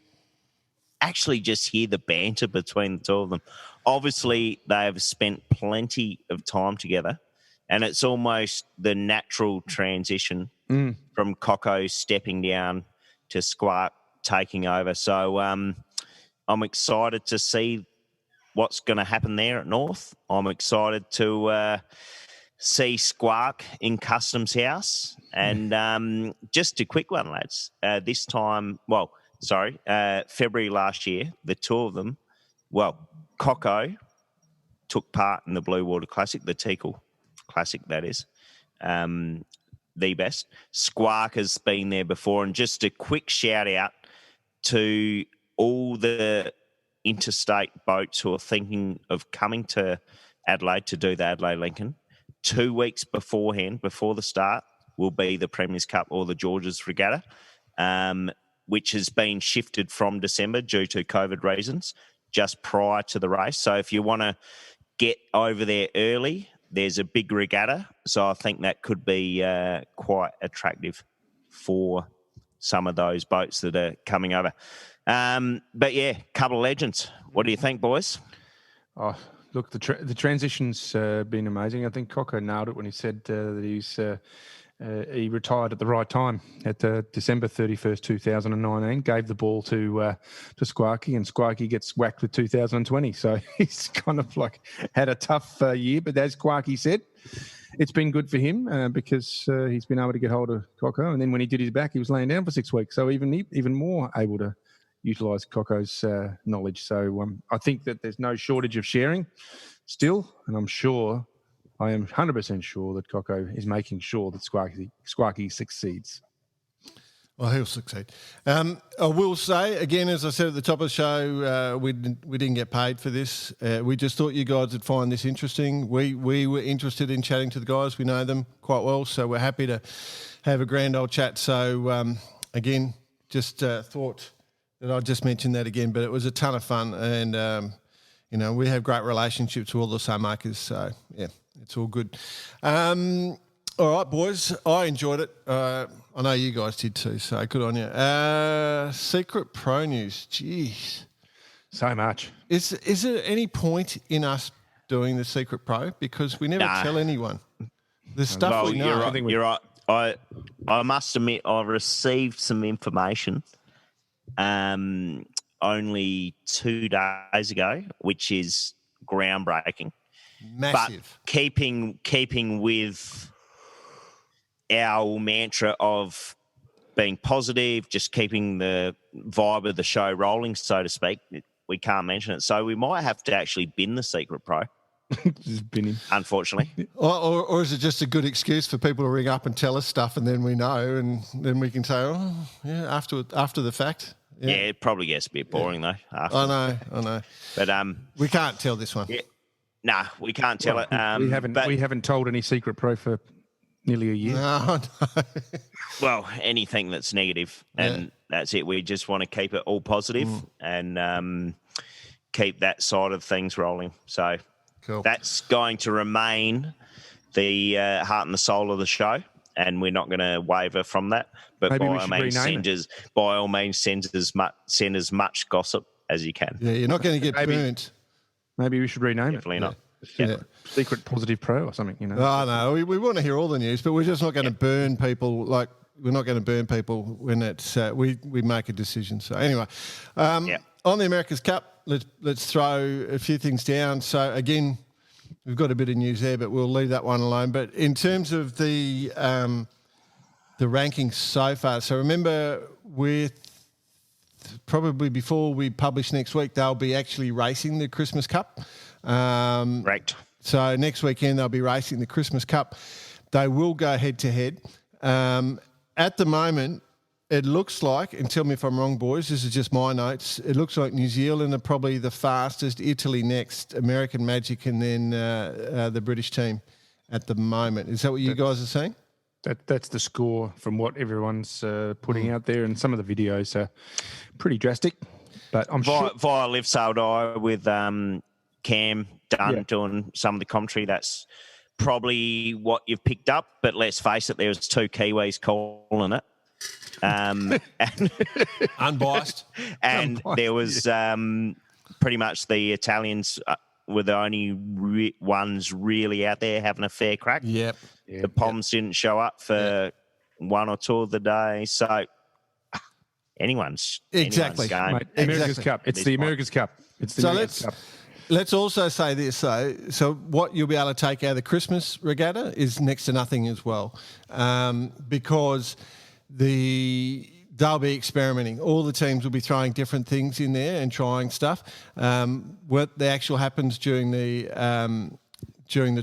actually just hear the banter between the two of them. Obviously, they have spent plenty of time together, and it's almost the natural transition from Cocko stepping down to Squark taking over. So I'm excited to see what's going to happen there at North. I'm excited to see Squark in Customs House. And just a quick one, lads. This time, February last year, the two of them, Cocko took part in the Blue Water Classic, the Teakle Classic, that is, the best. Squark has been there before. And just a quick shout out to all the interstate boats who are thinking of coming to Adelaide to do the Adelaide-Lincoln. 2 weeks beforehand, before the start, will be the Premier's Cup or the Georges Regatta, which has been shifted from December due to COVID reasons, just prior to the race. So if you want to get over there early, there's a big regatta. So I think that could be quite attractive for some of those boats that are coming over. But yeah, couple of legends. What do you think, boys? Oh, look, the transition's been amazing. I think Cocko nailed it when he said that he retired at the right time at December 31st, 2019, gave the ball to Squarky, and Squarky gets whacked with 2020. So he's kind of like had a tough year. But as Squarky said, it's been good for him because he's been able to get hold of Cocko. And then when he did his back, he was laying down for 6 weeks. So even more able to utilise Cocko's knowledge. So I think that there's no shortage of sharing still, and I am 100% sure that Cocko is making sure that Squarky succeeds. Well, he'll succeed. I will say, again, as I said at the top of the show, we didn't get paid for this. We just thought you guys would find this interesting. We were interested in chatting to the guys. We know them quite well, so we're happy to have a grand old chat. So, again, just thought that I'd just mention that again, but it was a ton of fun. And, we have great relationships with all the sailmakers, so, yeah. It's all good. All right, boys. I enjoyed it. I know you guys did too, so good on you. Secret Pro News. Jeez. So much. Is there any point in us doing the Secret Pro because we never tell anyone. The stuff we know. You're right. I must admit, I received some information only 2 days ago, which is groundbreaking. Massive. But keeping with our mantra of being positive, just keeping the vibe of the show rolling, so to speak, we can't mention it. So we might have to actually bin the Secret Pro. Just bin him. Unfortunately. Or is it just a good excuse for people to ring up and tell us stuff and then we know and then we can say, oh, yeah, after the fact. Yeah, it probably gets a bit boring though. I know. But we can't tell this one. Yeah, nah, we can't tell it. We haven't told any Secret Pro for nearly a year. No. Well, anything that's negative, and that's it. We just want to keep it all positive and keep that side of things rolling. So that's going to remain the heart and the soul of the show, and we're not going to waver from that. But Maybe by all means, send as much gossip as you can. Yeah, you're not going to get burnt. Maybe we should rename Definitely it. not. Yeah. Secret Positive Pro or something, you know. Oh, no, we want to hear all the news, but we're just not going to burn people. Like, we're not going to burn people when it's we make a decision. So anyway, on the America's Cup, let's throw a few things down. So again, we've got a bit of news there, but we'll leave that one alone. But in terms of the rankings so far, so remember with probably before we publish next week, they'll be actually racing the Christmas Cup. Right. So next weekend they'll be racing the Christmas Cup. They will go head to head. At the moment, it looks like, and tell me if I'm wrong, boys, this is just my notes, it looks like New Zealand are probably the fastest, Italy next, American Magic, and then the British team at the moment. Is that what you guys are saying? That's the score from what everyone's putting out there, and some of the videos are pretty drastic. But I'm sure via Live Sail Die with Cam Dunn doing some of the commentary. That's probably what you've picked up. But let's face it, there was 2 Kiwis calling it. Unbiased. And there was pretty much the Italians were the only ones really out there having a fair crack. Yep. The Poms didn't show up for 1 or 2 of the days. So anyone's game. Mate, America's Cup. It's the America's Cup. It's the America's Cup. Let's also say this, though. So what you'll be able to take out of the Christmas regatta is next to nothing as well, because they'll be experimenting. All the teams will be throwing different things in there and trying stuff. What the actual happens during the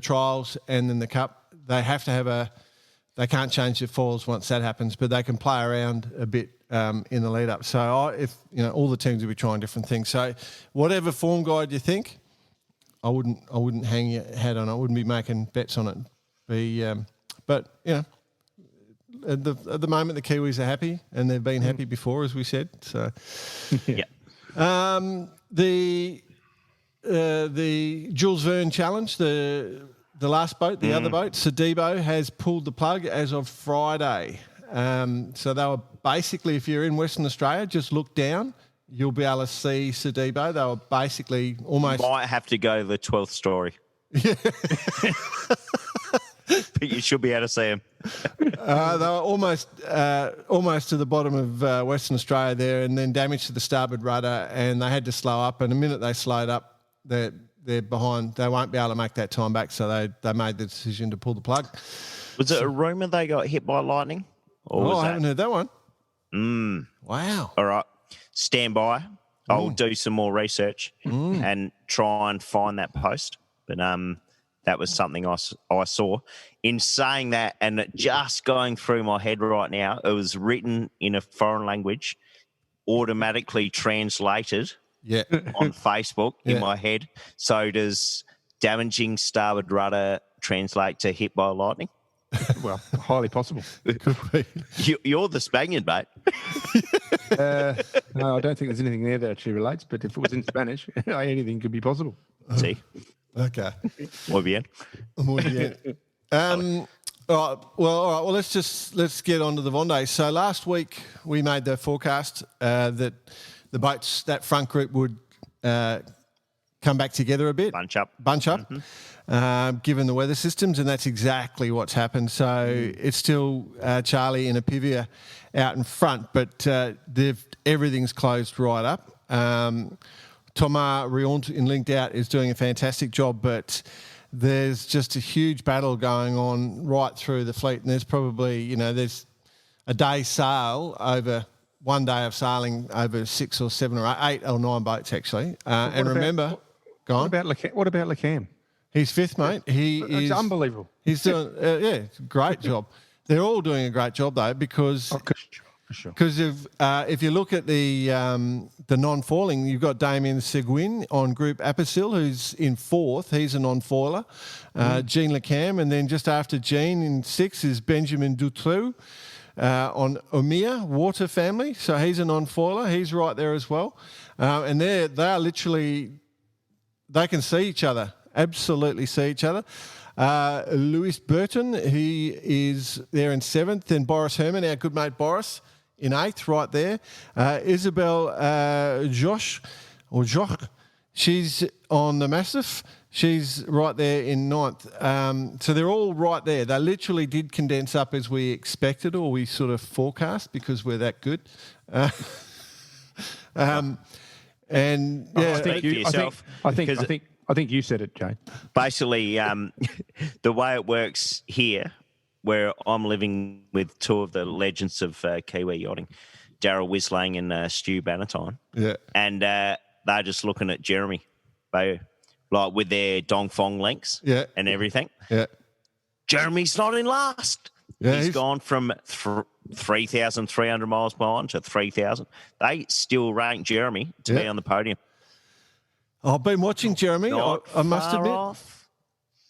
trials and then the Cup, they have to they can't change their foils once that happens, but they can play around a bit in the lead up. So all the teams will be trying different things. So whatever form guide you think, I wouldn't hang your hat on it. I wouldn't be making bets on it. But at the moment the Kiwis are happy, and they've been happy before, as we said. So the Jules Verne Challenge, the last boat, the other boat, Sedibo, has pulled the plug as of Friday. So they were basically, if you're in Western Australia, just look down, you'll be able to see Sedibo. They were basically almost... Might have to go to the 12th story. Yeah. But you should be able to see them. They were almost to the bottom of Western Australia there, and then damage to the starboard rudder, and they had to slow up. And the minute they slowed up, they're behind. They won't be able to make that time back, so they made the decision to pull the plug. Was it a rumour they got hit by lightning? I haven't heard that one. Wow. All right. Stand by. I'll do some more research and try and find that post. But that was something I saw. In saying that, and just going through my head right now, it was written in a foreign language, automatically translated on Facebook in my head. So does damaging starboard rudder translate to hit by lightning? Well, highly possible. You're the Spaniard, mate. No, I don't think there's anything there that actually relates, but if it was in Spanish, anything could be possible. See? Okay. Muy bien. Muy bien. All right. Well, let's get on to the Vendée. So last week we made the forecast that the boats, that front group would come back together a bit. Bunch up. Given the weather systems, and that's exactly what's happened. So it's still Charlie and Ep83 out in front, but everything's closed right up. Thomas Riont in Linked Out is doing a fantastic job, but there's just a huge battle going on right through the fleet, and there's probably, there's a day sail over 1 day of sailing over 6 or 7 or 8 or 9 boats actually. And remember, go on. What about LeCam? He's fifth, mate. It's unbelievable. He's doing, great job. They're all doing a great job though, because sure. If you look at the non-foiling, you've got Damien Seguin on Group Apicil, who's in fourth. He's a non-foiler. Jean LeCam, and then just after Jean in sixth is Benjamin Dutroux on Omia Water Family. So he's a non-foiler. He's right there as well. And they are literally, they can see each other. Absolutely see each other. Louis Burton, he is there in seventh. Then Boris Herman, our good mate Boris, in eighth, right there. Isabel Josh, she's on the Mastiff. She's right there in ninth. So they're all right there. They literally did condense up as we expected, or we sort of forecast, because we're that good. And yeah, Speak for yourself. I think you said it, Jane. Basically, the way it works here, where I'm living with two of the legends of Kiwi yachting, Darryl Wislang and Stu Bannatyne. Yeah. And they're just looking at Jeremy, like with their Dong Fong links and everything. Yeah. Jeremy's not in last. Yeah, he's gone from 3,300 miles behind to 3,000. They still rank Jeremy to be on the podium. I've been watching Jeremy. I must admit,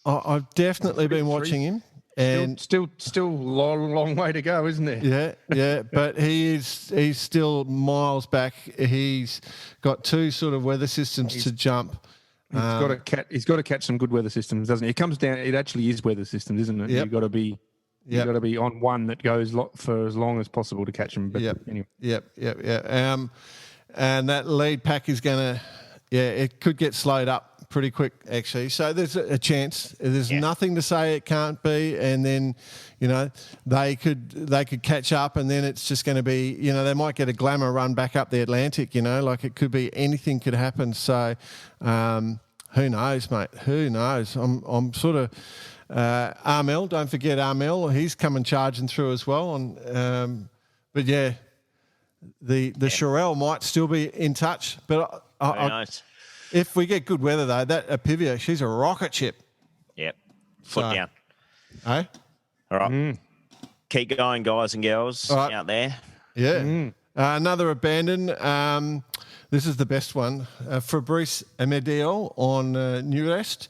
I've definitely been watching him, and still long way to go, isn't there? Yeah. But he's still miles back. He's got two sort of weather systems to jump. He's got to catch some good weather systems, doesn't he? It comes down. It actually is weather systems, isn't it? Yep. You've got to be. You've got to be on one that goes for as long as possible to catch them. But anyway. Yep. And that lead pack is going to. Yeah, it could get slowed up pretty quick, actually. So there's a chance. There's nothing to say it can't be, and then, they could catch up, and then it's just going to be, they might get a glamour run back up the Atlantic. Like it could be anything could happen. So who knows, mate? Who knows? I'm sort of Armel. Don't forget Armel. He's coming charging through as well. But yeah, the Shirelle might still be in touch, but. Nice. If we get good weather, though, that Ep83, she's a rocket ship. Yep. Foot down. Eh? All right. Keep going, guys and girls out there. Yeah. Another abandon. This is the best one. Fabrice Amedeo on Newrest.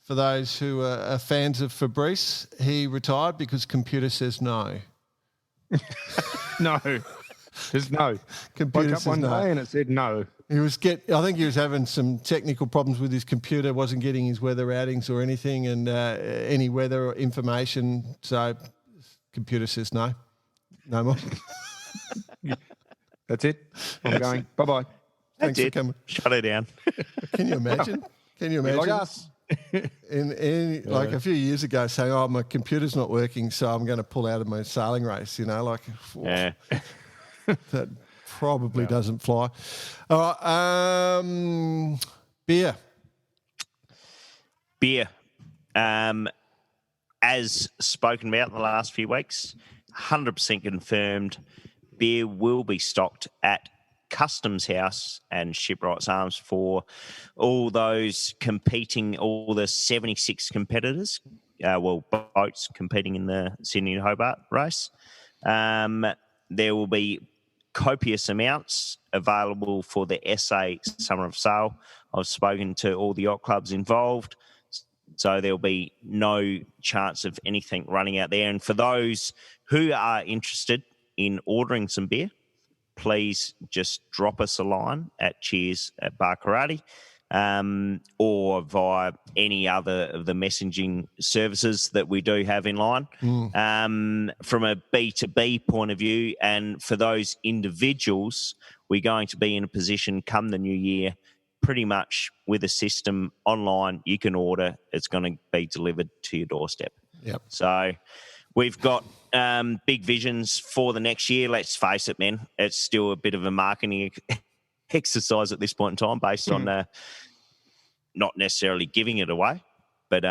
For those who are fans of Fabrice, he retired because computer says no. No. There's no. Computer Woke up says one no. day and it said no. I think he was having some technical problems with his computer, wasn't getting his weather outings or anything, and any weather information. So, computer says no more. That's it. I'm going. Bye-bye. Thanks for coming. Shut it down. Can you imagine? Like us. Like a few years ago, saying, "Oh, my computer's not working, so I'm going to pull out of my sailing race." That probably doesn't fly. All right, Beer. As spoken about in the last few weeks, 100% confirmed, beer will be stocked at Customs House and Shipwrights Arms for all those competing, all the 76 competitors, boats competing in the Sydney and Hobart race. There will be copious amounts available for the SA Summer of Sail. I've spoken to all the yacht clubs involved, so there'll be no chance of anything running out there. And for those who are interested in ordering some beer, please just drop us a line at Cheers at Bar Karate, or via any other of the messaging services that we do have in line. From a B2B point of view, and for those individuals, we're going to be in a position come the new year pretty much with a system online, you can order. It's going to be delivered to your doorstep. Yep. So we've got big visions for the next year. Let's face it, man. It's still a bit of a marketing exercise at this point in time based on not necessarily giving it away, but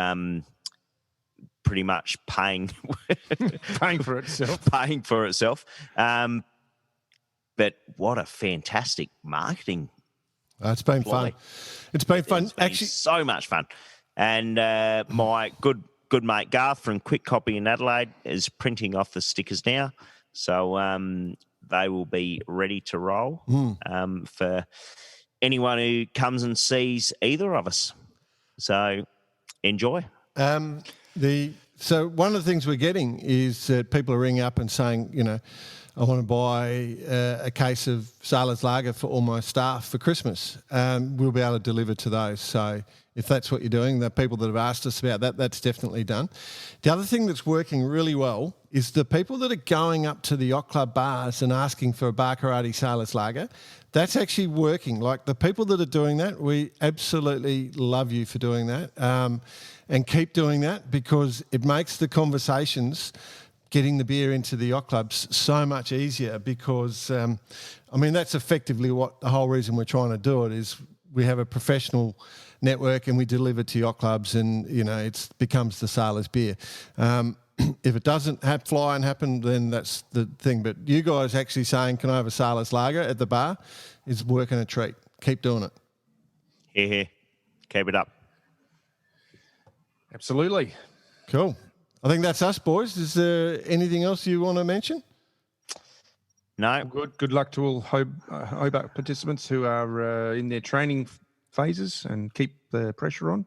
pretty much paying for itself. Paying for itself. But what a fantastic marketing. It's been fun. It's been fun. It's been Actually, so much fun. And my good mate Garth from Quick Copy in Adelaide is printing off the stickers now. So they will be ready to roll for anyone who comes and sees either of us. So enjoy. So one of the things we're getting is people are ringing up and saying, you know, I want to buy a case of Sailor's Lager for all my staff for Christmas. We'll be able to deliver to those. So if that's what you're doing, the people that have asked us about that, that's definitely done. The other thing that's working really well is the people that are going up to the yacht club bars and asking for a Baccarati Sailor's Lager. That's actually working. Like the people that are doing that, we absolutely love you for doing that, and keep doing that because it makes the conversations getting the beer into the yacht clubs so much easier because, I mean, that's effectively what the whole reason we're trying to do it is we have a professional network and we deliver to yacht clubs and, you know, it becomes the sailor's beer. If it doesn't fly and happen, then that's the thing. But you guys actually saying, can I have a Sailor's Lager at the bar is working a treat. Keep doing it. Yeah. Keep it up. Absolutely. Cool. I think that's us, boys. Is there anything else you want to mention? No. Good luck to all Hobart participants who are in their training phases and keep the pressure on.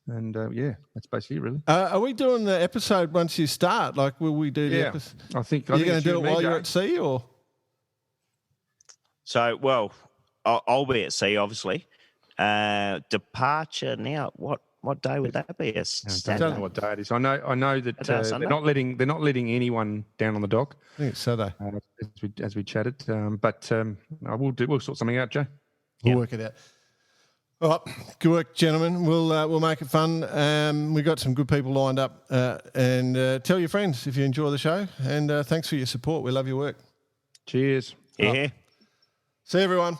And yeah, that's basically it, really. Are we doing the episode once you start? Like, will we do the episode? I think Are you going it's to do it you and while me, you're Joe. at sea, or? So, well, I'll be at sea, obviously. Departure now. What day would that be? I don't know what day it is. I know that they're not letting anyone down on the dock. I think it's Saturday. As we chatted, but we'll sort something out, Joe. We'll work it out. All right, good work, gentlemen. We'll make it fun. We've got some good people lined up, and tell your friends if you enjoy the show. And thanks for your support. We love your work. Cheers. Yeah. Right. See you, everyone.